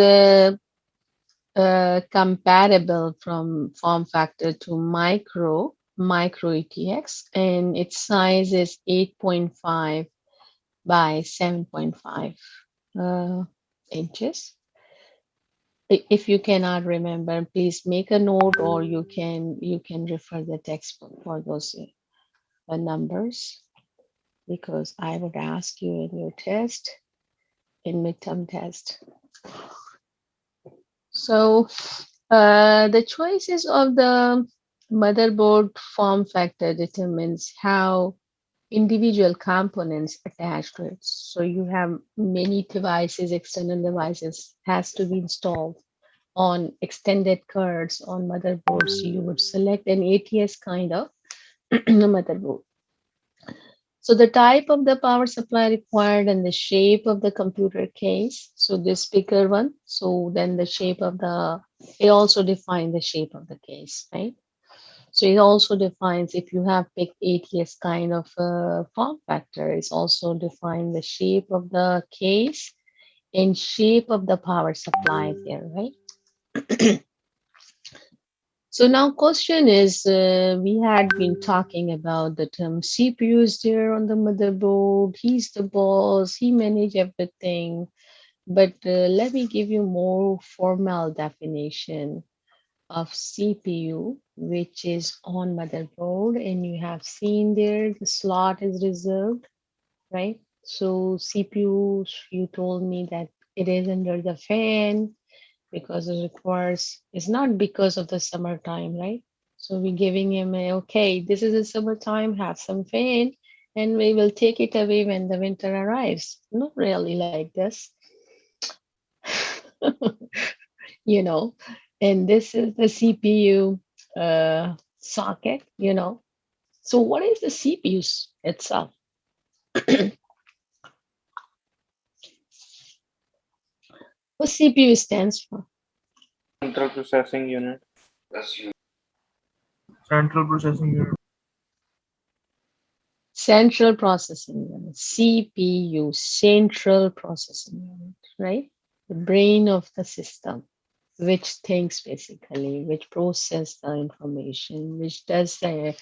compatible from form factor to micro ATX, and its size is 8.5 by 7.5 inches. If you cannot remember, please make a note, or you can refer the textbook for those numbers, because I would ask you in your test, in midterm test. So the choices of the motherboard form factor determines how individual components attached to it. So you have many devices, external devices has to be installed on extended cards on motherboards. You would select an ATS kind of motherboard. So the type of the power supply required and the shape of the computer case. So this bigger one. So then the shape of it also defines the shape of the case, right? So it also defines, if you have picked ATS kind of form factor, it's also define the shape of the case and shape of the power supply there, right? So now question is, we had been talking about the term CPU is there on the motherboard. He's the boss. He manage everything. But let me give you more formal definition of CPU, which is on motherboard, and you have seen there the slot is reserved, right? So CPU, you told me that it is under the fan because it requires, it's not because of the summertime, right? So we're giving him a, okay, this is the summertime, have some fan, and we will take it away when the winter arrives. Not really like this. You know, and this is the CPU socket, you know. So what is the CPU itself? What CPU stands for? Central processing unit. Central processing unit. Central processing unit, CPU, central processing unit, right? The brain of the system, which thinks basically, which process the information, which does the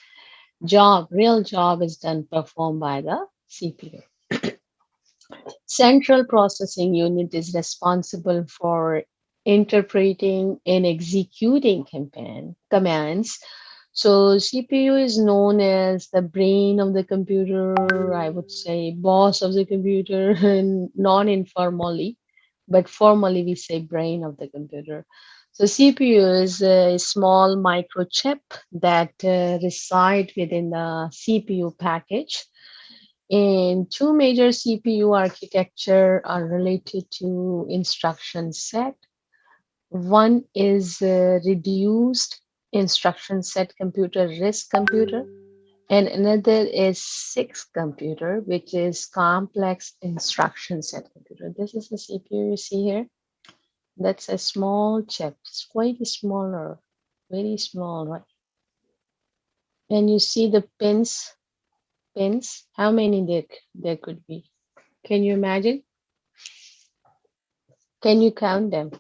job, real job is done, performed by the CPU. Central processing unit is responsible for interpreting and executing commands. So CPU is known as the brain of the computer, I would say boss of the computer, and non-informally, but formally we say brain of the computer. So CPU is a small microchip that reside within the CPU package. And two major CPU architecture are related to instruction set. One is reduced instruction set computer, RISC computer, and another is SIX computer, which is complex instruction set computer. This is the CPU you see here. That's a small chip. It's quite smaller, very small, right? And you see the pins pins. How many there could be? Can you imagine? Can you count them?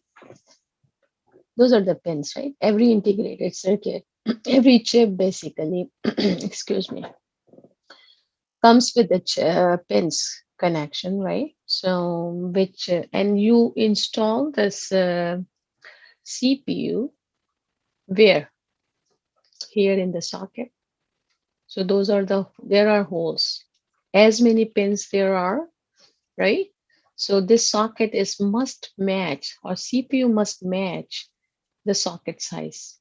Those are the pins, right? Every integrated circuit, every chip basically, excuse me, comes with the pins connection, right? So which and you install this CPU where? Here in the socket. So those are there are holes. As many pins there are, right? So this socket must match, or CPU must match the socket size,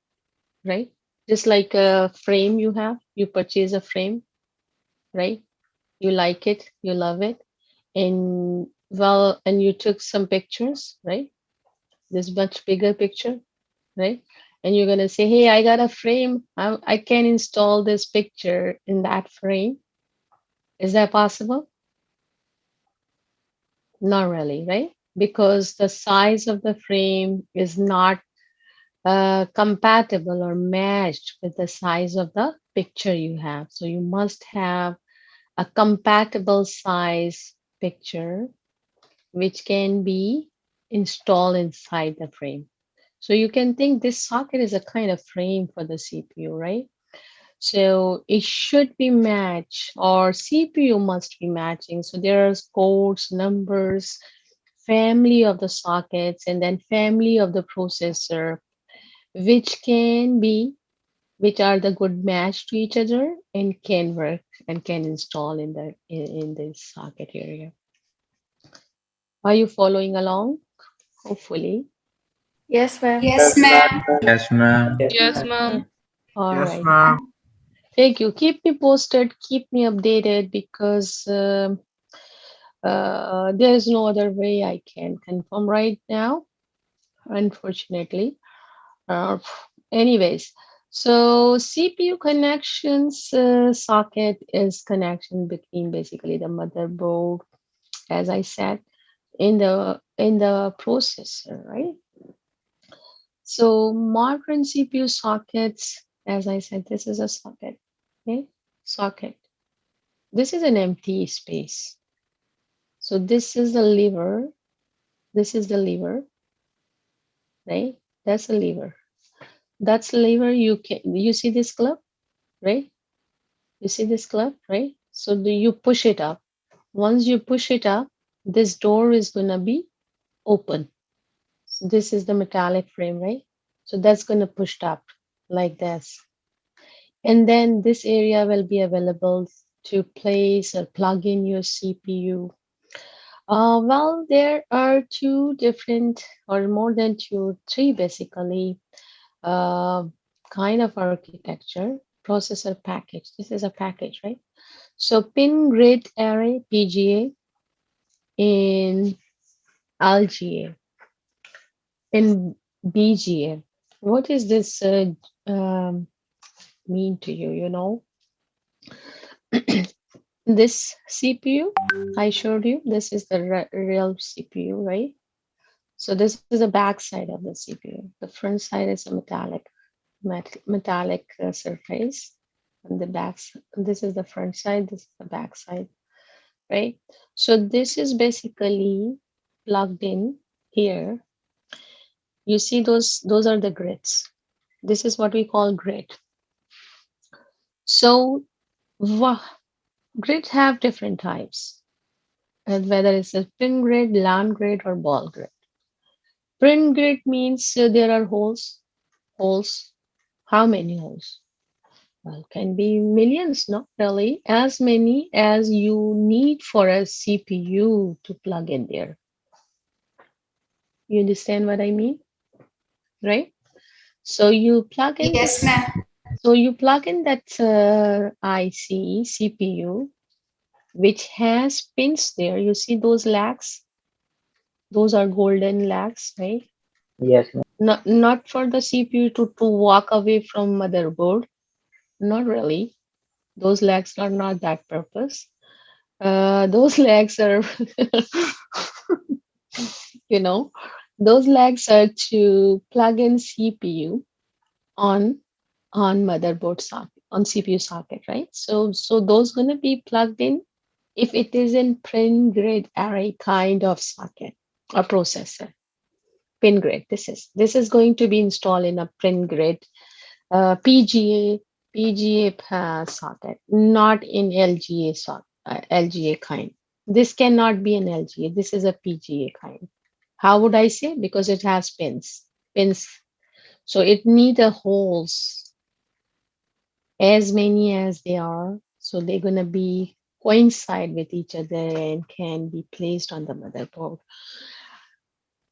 right? Just like a frame you purchase a frame, right? You like it, you love it, and and you took some pictures, right? This much bigger picture, right? And you're gonna say, hey, I got a frame. I can install this picture in that frame. Is that possible? Not really, right? Because the size of the frame is not compatible or matched with the size of the picture you have. So you must have a compatible size picture which can be installed inside the frame. So you can think this socket is a kind of frame for the CPU, right? So it should be matched, or CPU must be matching. So there are codes, numbers, family of the sockets, and then family of the processor, which are the good match to each other and can work and can install in this socket area. Are you following along? Hopefully. Yes, ma'am. Yes, ma'am. Yes, ma'am. Yes, ma'am. All Yes, right. ma'am. Thank you. Keep me posted. Keep me updated because there is no other way I can confirm right now, unfortunately. Uh, anyways, so CPU connections socket is connection between basically the motherboard, as I said, in the processor, right? So modern CPU sockets, as I said, this is a socket. Okay, socket. This is an empty space. So this is the lever. This is the lever, right? That's the lever. That's the lever. You see this club, right? You see this club, right? So you push it up. Once you push it up, this door is gonna be open. So this is the metallic frame, right? So that's gonna push up like this. And then this area will be available to place or plug in your CPU. Well, there are two different, or more than two, three basically, uh, kind of architecture processor package. This is a package, right? So pin grid array PGA in LGA in BGA. What is this mean to you? You know, this CPU I showed you. This is the real CPU, right? So this is the back side of the CPU. The front side is a metallic surface, and the back. This is the front side. This is the back side, right? So this is basically plugged in here. You see those are the grids. This is what we call grid. So grids have different types, and whether it's a pin grid, LAN grid, or ball grid. Pin grid means there are holes. Holes. How many holes? Well, can be millions, not really. As many as you need for a CPU to plug in there. You understand what I mean? Right? So you plug in Yes, ma'am. So you plug in that IC CPU, which has pins there. You see those lags? Those are golden lags, right? Yes, ma'am. Not for the CPU to walk away from motherboard. Not really. Those lags are not that purpose. Those lags are, you know, those lags are to plug in CPU on motherboard socket. on CPU socket, right? So those going to be plugged in if it is in pin grid array kind of socket or processor. Pin grid. This is going to be installed in a pin grid PGA socket, not in LGA socket, LGA kind. This cannot be an LGA. This is a PGA kind. How would I say? Because it has pins. So it need a holes as many as they are. So they're gonna be coincide with each other and can be placed on the motherboard.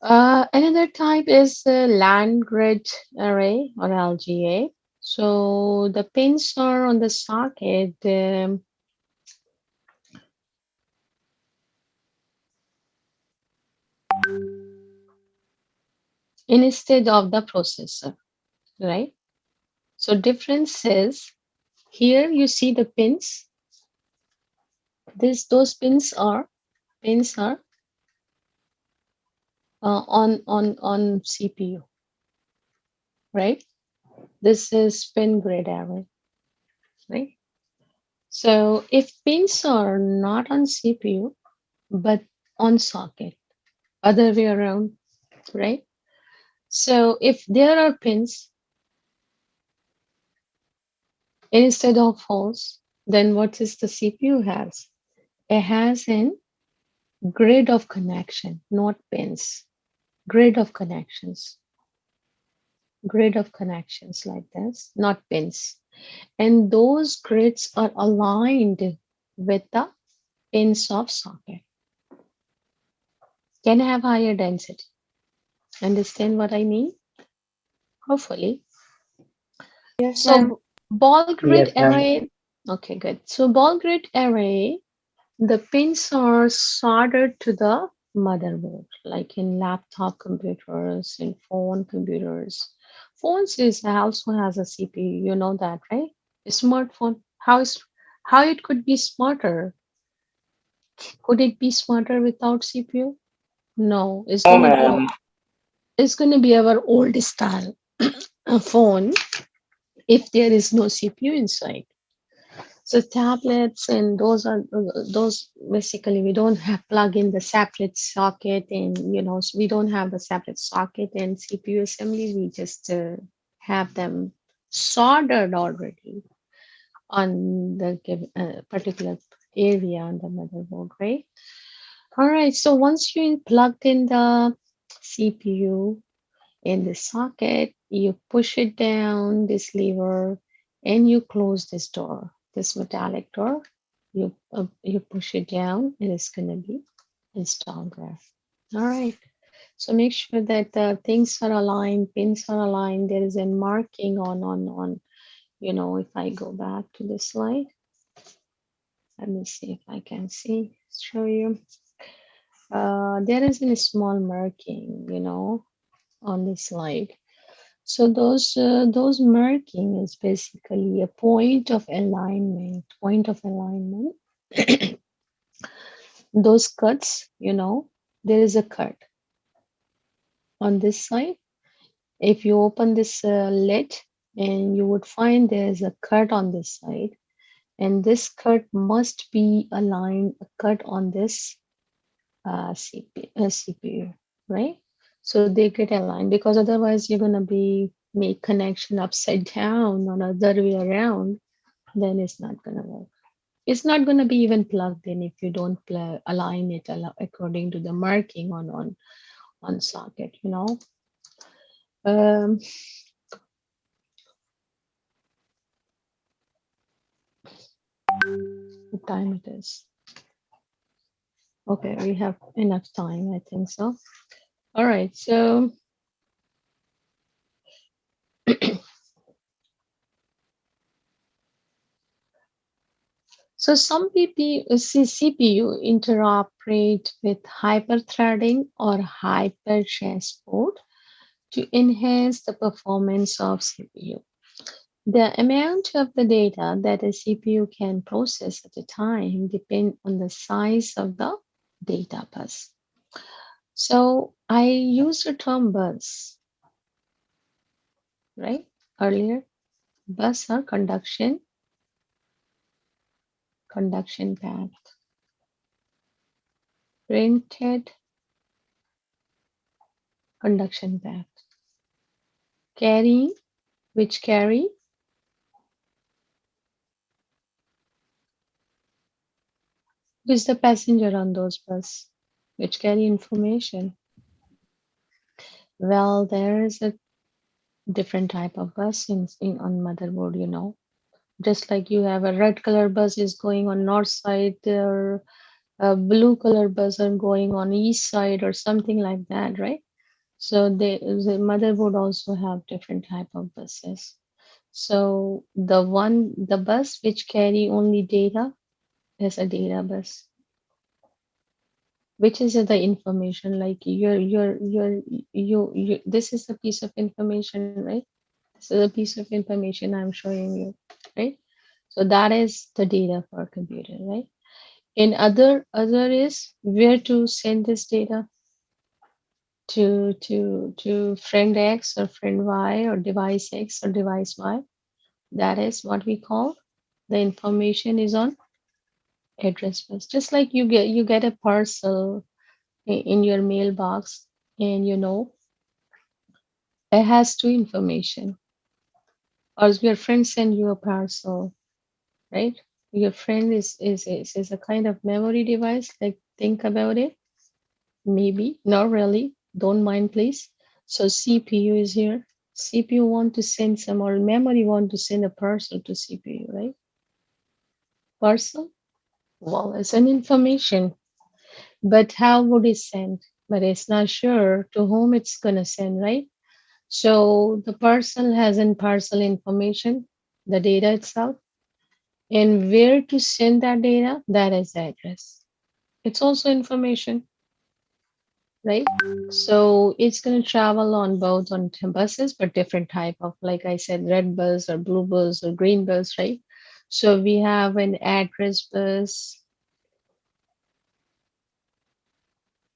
Another type is land grid array or LGA. So the pins are on the socket. Instead of the processor, right? So difference is here you see the pins. Those pins are on CPU, right? This is pin grid array, right? So if pins are not on CPU but on socket, other way around, right? So if there are pins instead of holes, then what is the CPU has? It has an grid of connection, not pins. Grid of connections like this, not pins. And those grids are aligned with the pins of socket. Can have higher density. Understand what I mean? Hopefully. Yes, So ma'am. ball grid Yes, ma'am. array. Okay, good. So ball grid array, the pins are soldered to the motherboard, like in laptop computers, in phone computers. Phones is also has a CPU. You know that, right? A smartphone. How it could be smarter? Could it be smarter without CPU? No, No, ma'am. it's gonna be our old style phone if there is no CPU inside. So tablets and those basically we don't have plug in the separate socket and we don't have the separate socket and CPU assembly. We just have them soldered already on the particular area on the motherboard, right? All right. So once you plugged in the CPU in the socket, you push it down this lever and you close this door, this metallic door. You push it down and it's going to be installed there. All right. So make sure that things are aligned, pins are aligned. There is a marking on. If I go back to the slide, let me see if I can show you. There is a small marking, on the slide. So those marking is basically a point of alignment. Those cuts, there is a cut on this side. If you open this lid, and you would find there is a cut on this side, and this cut must be aligned, a cut on this CPU, right? So they get aligned because otherwise you're gonna be make connection upside down or other way around, then it's not gonna work. It's not gonna be even plugged in if you don't align it according to the marking on socket, Um, what time it is? Okay, we have enough time, I think so. All right, so so some CPU interoperate with hyperthreading or hyper chessboard to enhance the performance of CPU. The amount of the data that a CPU can process at a time depends on the size of the data bus. So I used the term bus, right? Earlier, bus or conduction conduction path. Printed conduction path. Carrying, which carry? Who is the passenger on those bus? Which carry information? Well, there is a different type of bus in on motherboard, you know. Just like you have a red color bus is going on north side, there a blue color bus are going on east side or something like that, right? So the motherboard also have different type of buses. So the bus which carry only data is a data bus, which is the information like you this is a piece of information, right? This is a piece of information I'm showing you, right? So that is the data for a computer, right? In other is where to send this data to friend X or friend Y or device X or device Y. That is what we call the information is on address bus. Just like you get a parcel in your mailbox, and you know it has two information. Or your friend send you a parcel, right? Your friend is a kind of memory device. Like think about it. Maybe not really. Don't mind, please. So CPU is here. CPU want to send some, or memory want to send a parcel to CPU, right? Parcel. Well, it's an information, but how would it send? But it's not sure to whom it's gonna send, right? So the parcel has in parcel information, the data itself, and where to send that data, that is the address. It's also information, right? So it's going to travel on both on buses, but different type of, like I said, red bus or blue bus or green bus, right? So we have an address bus,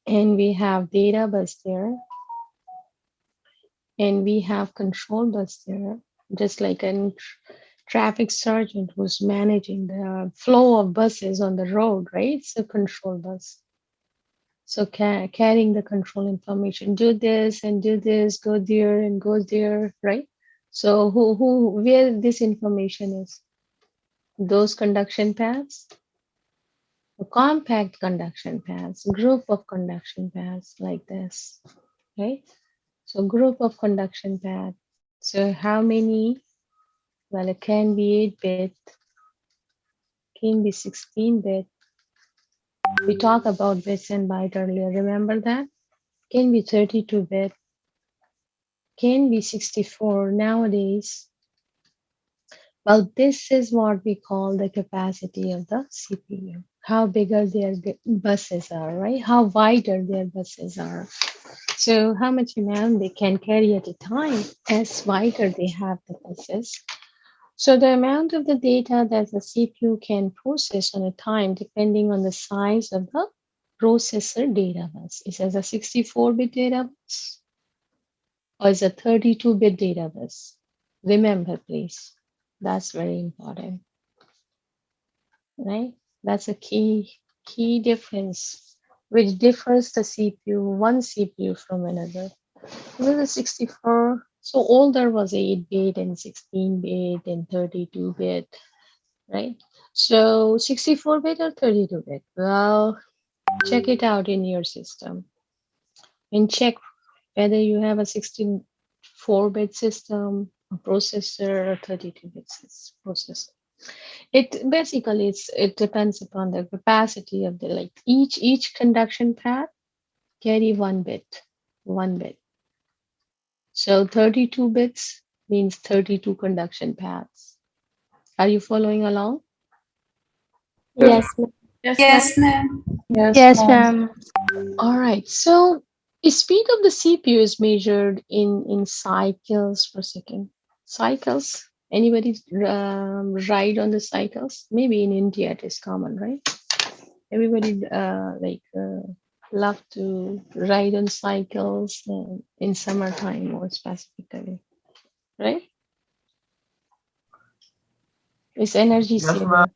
and we have data bus there, and we have control bus there, just like a traffic sergeant who's managing the flow of buses on the road, right? It's a control bus. So carrying the control information, do this and do this, go there and go there, right? So where this information is? Those conduction paths, a compact conduction paths, group of conduction paths like this, right? So group of conduction paths. So how many? Well, it can be 8-bit, can be 16-bit. We talked about bits and byte earlier, remember that? Can be 32-bit, can be 64 nowadays. Well, this is what we call the capacity of the CPU. How bigger their buses are, right? How wider their buses are. So how much amount they can carry at a time as wider they have the buses. So the amount of the data that the CPU can process on a time depending on the size of the processor data bus. Is it a 64-bit data bus or is a 32-bit data bus? Remember, please. That's very important, right? That's a key difference, which differs the CPU, one CPU from another. This is a 64. So older was 8-bit and 16-bit and 32-bit, right? So 64-bit or 32-bit? Well, check it out in your system and check whether you have a 64-bit system, a processor, or 32-bit processor. It basically it depends upon the capacity of the, like each conduction path carry 1 bit. So 32 bits means 32 conduction paths. Are you following along? Yes, ma'am. Yes, ma'am. Yes, ma'am. All right. So the speed of the CPU is measured in cycles per second. Cycles. Anybody ride on the cycles? Maybe in India it is common, right? Everybody love to ride on cycles in summertime more specifically, right? It's energy saver.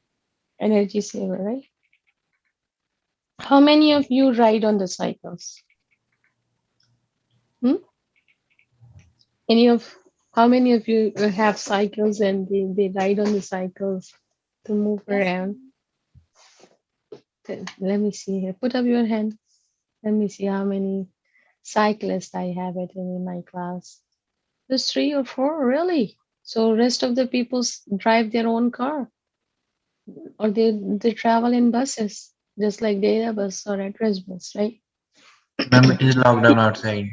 Energy saver, right? How many of you ride on the cycles? How many of you have cycles and they ride on the cycles to move around? Let me see here. Put up your hand. Let me see how many cyclists I have attending in my class. There's 3 or 4, really. So rest of the people drive their own car, or they travel in buses, just like data bus or address bus, right? Ma'am, it is lockdown outside.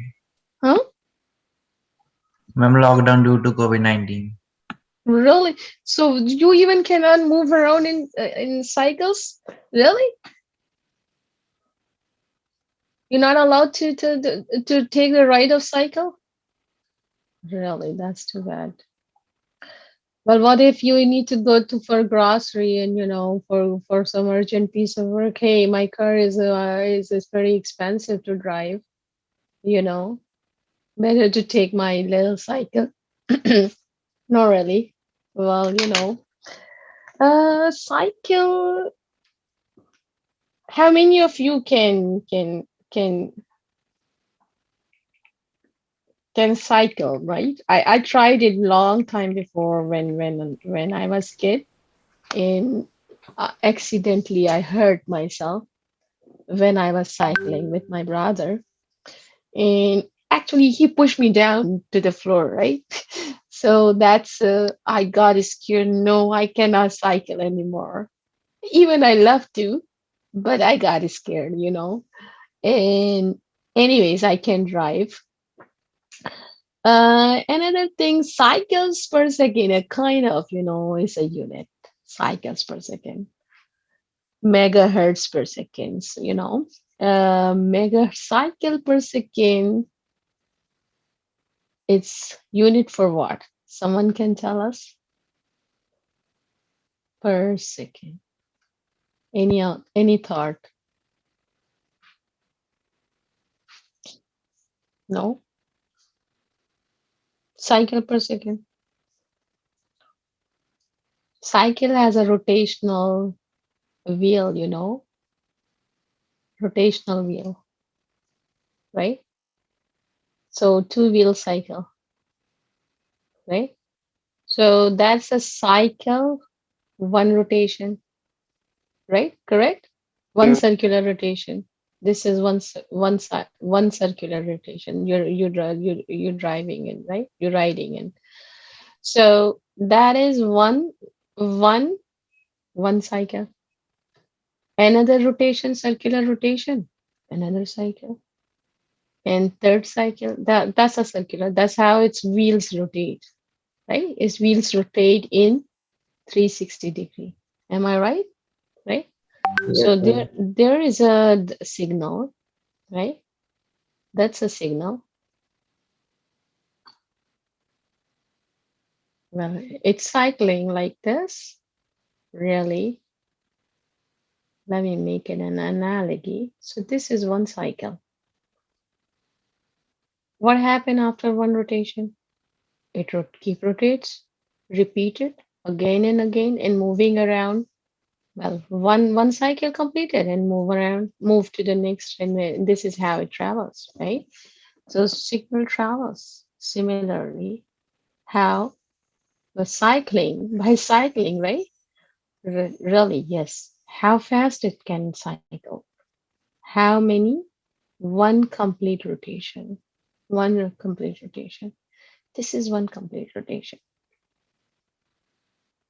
Huh? Ma'am, lockdown due to COVID-19. Really? So you even cannot move around in cycles? Really? You're not allowed to take the ride of cycle? Really? That's too bad. Well, what if you need to go to for grocery and for some urgent piece of work? Hey, my car is very expensive to drive. Better to take my little cycle. Not really. Well, cycle. How many of you can cycle, right? I tried it long time before when I was kid, and accidentally I hurt myself when I was cycling with my brother, and actually he pushed me down to the floor, right? So that's I got scared. No, I cannot cycle anymore. Even I love to, but I got scared, And anyways, I can drive. Another thing, cycles per second, a kind of, is a unit. Cycles per second, megahertz per second. Mega cycle per second. It's unit for what? Someone can tell us? Per second. Any thought? No? Cycle per second. Cycle has a rotational wheel, rotational wheel, right? So 2-wheel cycle, right? So that's a cycle, 1 rotation, right? Correct? One Yeah. circular rotation. This is one circular rotation. You're driving in, right? You're riding in. So that is one cycle. Another rotation, circular rotation, another cycle. And third cycle, that's a circular. That's how its wheels rotate, right? Its wheels rotate in 360 degree. Am I right? Right? So there is a signal, right? That's a signal. Well, it's cycling like this, really. Let me make it an analogy. So this is one cycle. What happened after one rotation? It keep rotates, repeat it again and again, and moving around. Well, one cycle completed and move to the next, and this is how it travels, right? So signal travels similarly. How? By cycling, right? Really, yes. How fast it can cycle? How many? One complete rotation. One complete rotation. This is one complete rotation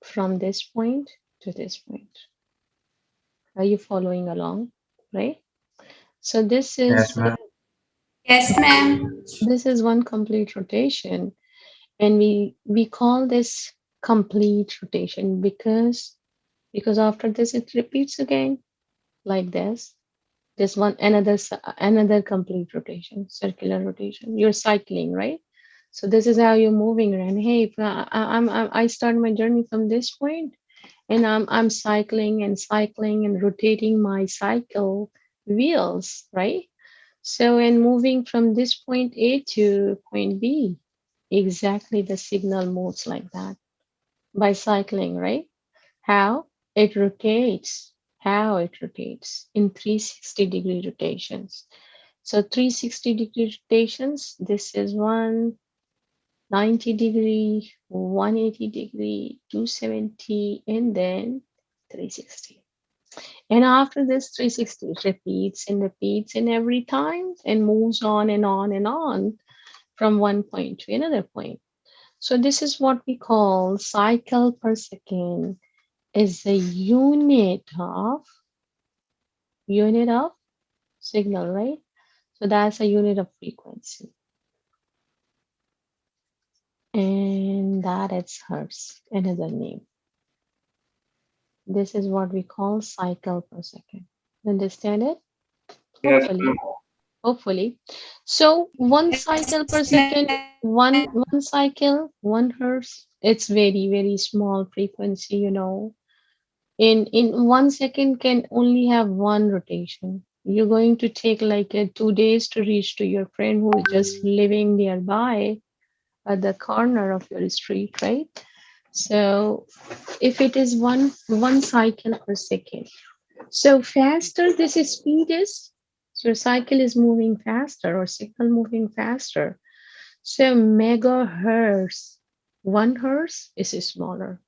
from this point to this point. Are you following along? Right? So this Yes, is ma'am. Yes, ma'am. this is one complete rotation, and we call this complete rotation because after this it repeats again like this. This one another complete rotation, circular rotation. You're cycling, right? So this is how you're moving around. Hey, if I start my journey from this point, and I'm cycling and rotating my cycle wheels, right? So and moving from this point A to point B, exactly the signal moves like that by cycling, right? How? It rotates. How it rotates? In 360-degree rotations. So 360-degree rotations, this is 190-degree, 180-degree, 270, and then 360. And after this 360, it repeats and every time and moves on and on and on from one point to another point. So this is what we call cycle per second is the unit of signal, right? So that's a unit of frequency. And that is hertz, another name. This is what we call cycle per second. Understand it? Yes, Hopefully. ma'am. Hopefully. So one cycle per second, one cycle, 1 hertz. It's very, very small frequency, you know. In 1 second can only have one rotation. You're going to take like 2 days to reach to your friend who is just living nearby at the corner of your street, right? So if it is one cycle per second, so faster this speed is, so your cycle is moving faster or signal moving faster. So megahertz, 1 hertz is smaller.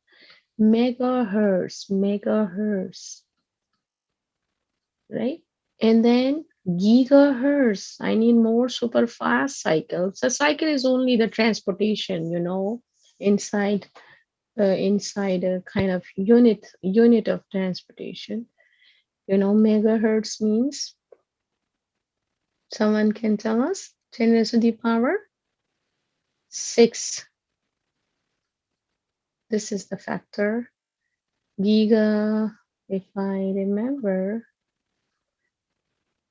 Megahertz, right? And then gigahertz, I need more super fast cycles. The cycle is only the transportation, you know, inside a kind of unit of transportation. You know, megahertz means, someone can tell us, 10 raised to the power 6. This is the factor. Giga, if I remember,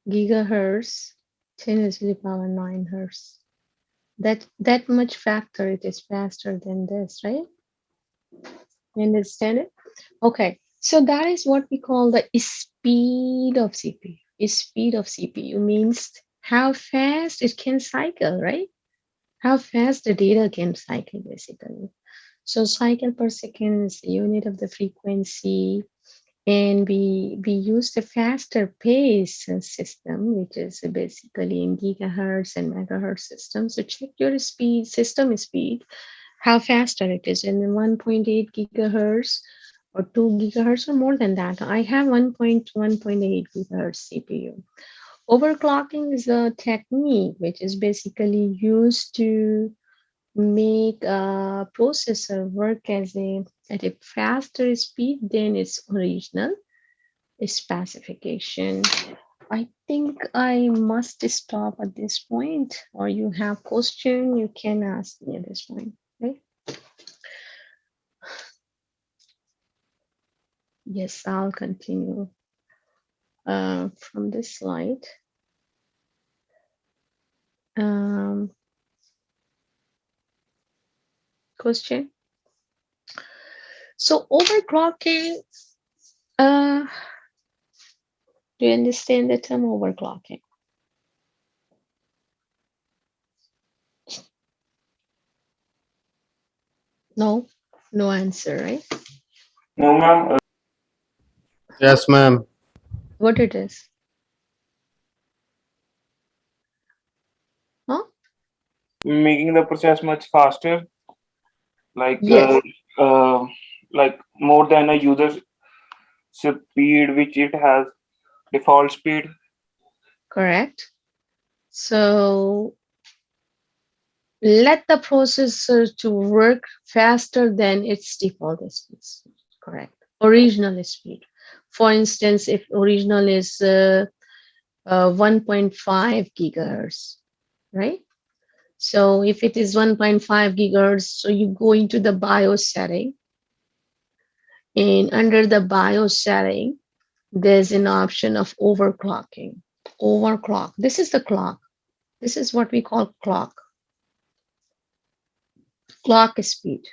gigahertz, 10 raised to the power 9 hertz. That much factor, it is faster than this, right? You understand it? Okay, so that is what we call the speed of CPU. Speed of CPU means how fast it can cycle, right? How fast the data can cycle, basically. So cycle per second is the unit of the frequency, and we use the faster pace system, which is basically in gigahertz and megahertz system. So check your speed, system speed, how faster it is in 1.8 gigahertz or 2 gigahertz or more than that. I have 1.8 gigahertz CPU. Overclocking is a technique which is basically used to make a processor work at a faster speed than its original specification. I think I must stop at this point, or you have question, you can ask me at this point, right? Yes, I'll continue from this slide. Question. So overclocking, do you understand the term overclocking? No, no answer, right? No, ma'am. Yes, ma'am. What it is? Huh? Making the process much faster, like Yes, like more than a user's speed, which it has default speed. correct. So let the processor to work faster than its default speed. Correct. Original speed. For instance, if original is 1.5 gigahertz, right? So if it is 1.5 gigahertz, so you go into the BIOS setting, and under the BIOS setting, there's an option of overclocking. Overclock. This is the clock. This is what we call clock. Clock speed,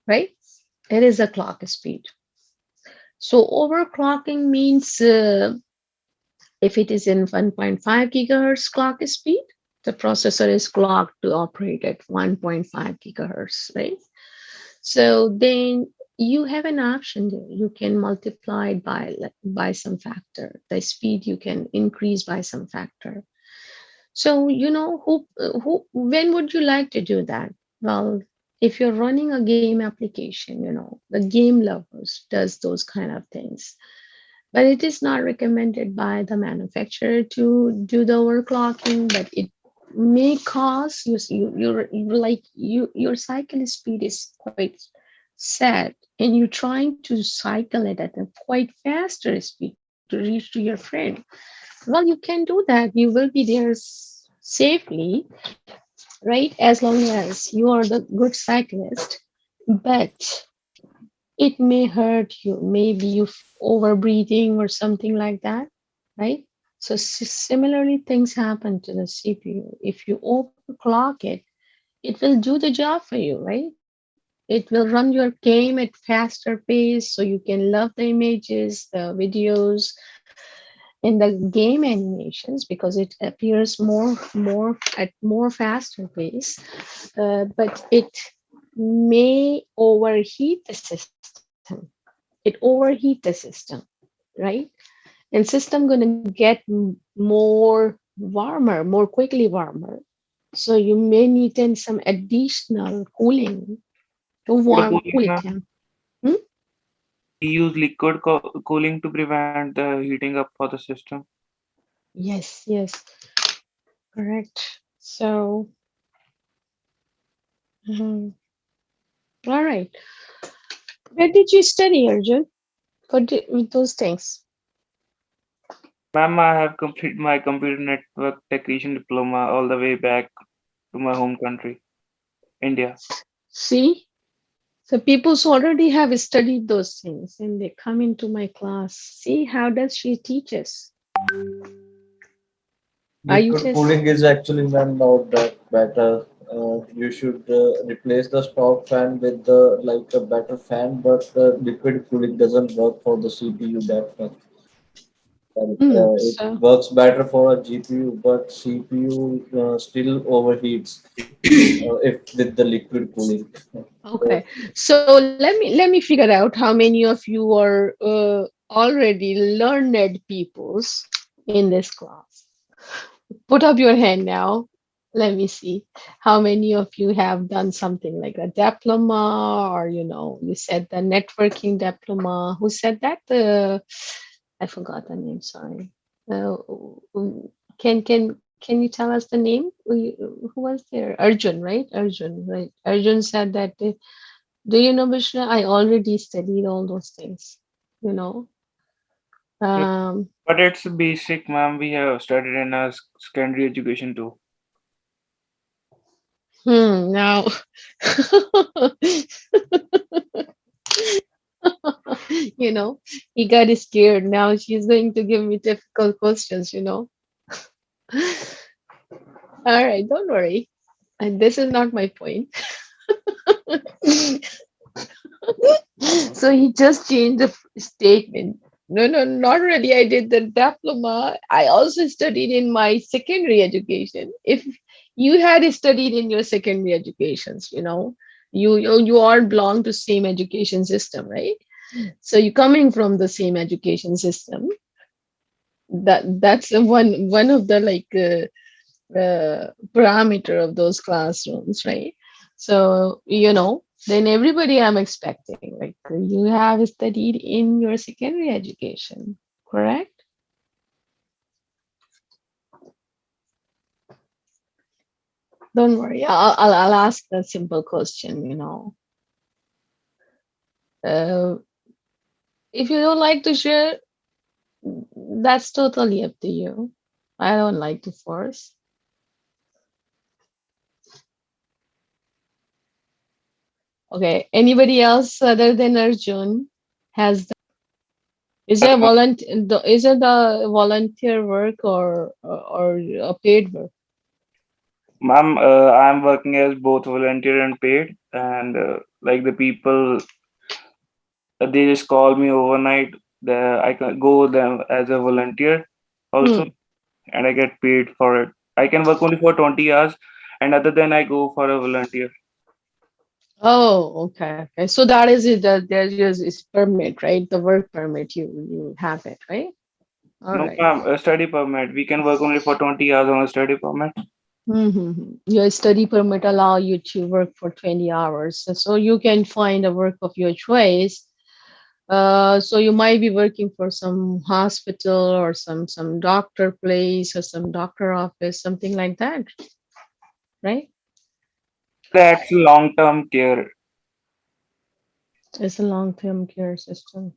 right? It is a clock speed. So overclocking means if it is in 1.5 gigahertz clock speed, the processor is clocked to operate at 1.5 gigahertz, right? So then you have an option there. You can multiply it by some factor. The speed you can increase by some factor. So when would you like to do that? Well, if you're running a game application, the game lovers does those kind of things. But it is not recommended by the manufacturer to do the overclocking, but it may cause your cycle speed is quite set, and you're trying to cycle it at a quite faster speed to reach to your friend. Well, you can do that. You will be there safely, right? As long as you are the good cyclist. But it may hurt you. Maybe you overbreathing or something like that, right? So similarly, things happen to the CPU. If you overclock it, it will do the job for you, right? It will run your game at faster pace so you can love the images, the videos, and the game animations because it appears more at more faster pace. But it may overheat the system. It overheat the system, right? And system gonna get more quickly warmer. So you may need then some additional cooling to For the cool cooling, it ma'am, down. Hmm? we use liquid cooling to prevent the heating up for the system. Yes, correct. So, mhm. All right. Where did you study, Arjun, with those things? Ma'am, I have completed my computer network technician diploma all the way back to my home country, India. See, so people already have studied those things and they come into my class. See, how does she teach us? Are you Liquid just cooling is actually not that better. You should replace the stock fan with the like a better fan, but liquid cooling doesn't work for the CPU that much. And, it so works better for a GPU, but CPU still overheats if with the liquid cooling. okay? So let me figure out how many of you are already learned peoples in this class. Put up your hand now. Let me see how many of you have done something like a diploma, or you said the networking diploma. Who said that? I forgot the name. Sorry. Can you tell us the name? Who was there? Arjun, right? Arjun, right? Arjun said that. Do you know, Vishnu? I already studied all those things. You know. Yeah, Um, but it's basic, ma'am. We have studied in our secondary education too. now he got scared. Now she's going to give me difficult questions. All right, don't worry. And this is not my point. So he just changed the statement. No, not really. I did the diploma. I also studied in my secondary education. If you had studied in your secondary educations, you all belong to same education system, right? So you're coming from the same education system. That's one of the parameter of those classrooms, right? So then everybody I'm expecting, like you have studied in your secondary education, correct? Don't worry, I'll ask a simple question. Uh, if you don't like to share, that's totally up to you. I don't like to force. Okay, anybody else other than Arjun has is it the volunteer work or a paid work? Ma'am, I'm working as both volunteer and paid, and like the people, they just call me overnight. I can go them as a volunteer also, Hmm. and I get paid for it. I can work only for 20 hours, and other than I go for a volunteer. Oh, okay. Okay. So that is it. There's just is permit, right? The work permit. You have it, right? All No, right. ma'am, a study permit. We can work only for 20 hours on a study permit. Mm-hmm. Your study permit allow you to work for 20 hours. So you can find a work of your choice. So you might be working for some hospital or some doctor place or some doctor office, something like that, right? That's long-term care. It's a long-term care system.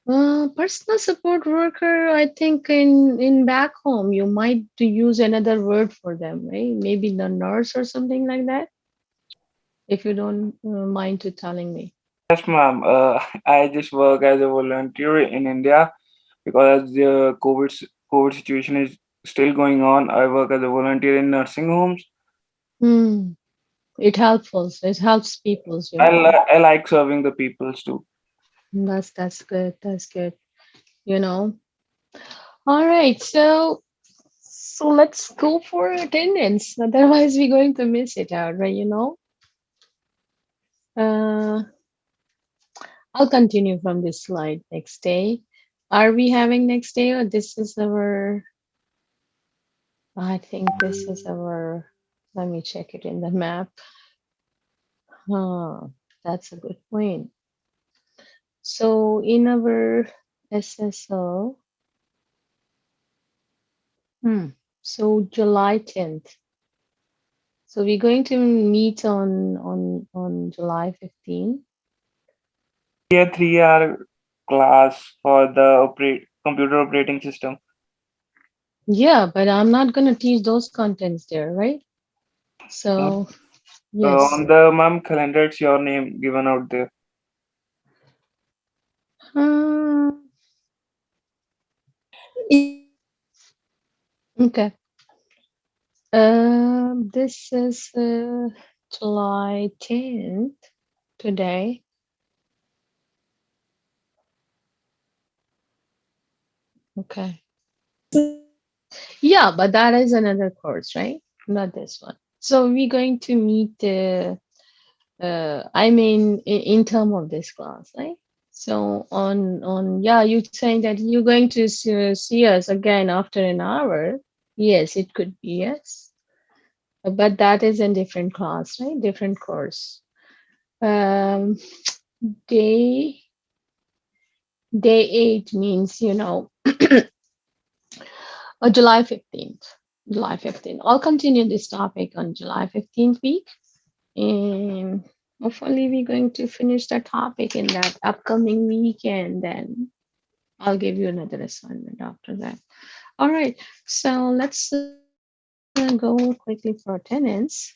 Personal support worker, I think in back home you might to use another word for them, right? Maybe the nurse or something like that. If you don't mind to telling me. Yes, ma'am. I just work as a volunteer in India because the COVID situation is still going on. I work as a volunteer in nursing homes. Hmm. It helpful. It helps people, I like serving the peoples too. That's good. That's good. You know. All right. So let's go for attendance. Otherwise, we're going to miss it out, right? Uh, I'll continue from this slide. Next day. Are we having next day or this is our? I think this is our. Let me check it in the map. Huh, that's a good point. So in our SSO, so July 10th. So we're going to meet on July 15th. A 3 hour class for the computer operating system. Yeah, but I'm not going to teach those contents there, right? So yes. On the ma'am calendar, it's your name given out there. Uh, okay. This is July 10th today. Okay. Yeah, but that is another course, right? Not this one. So we're going to meet I mean in term of this class, right? So on yeah, you're saying that you're going to see us again after an hour. Yes, it could be, yes. But that is a different class, right? Different course. Um day day 8 means, July 15th. July 15th. I'll continue this topic on July 15th week. And hopefully we're going to finish the topic in that upcoming week, and then I'll give you another assignment after that. All right. So let's go quickly for attendance.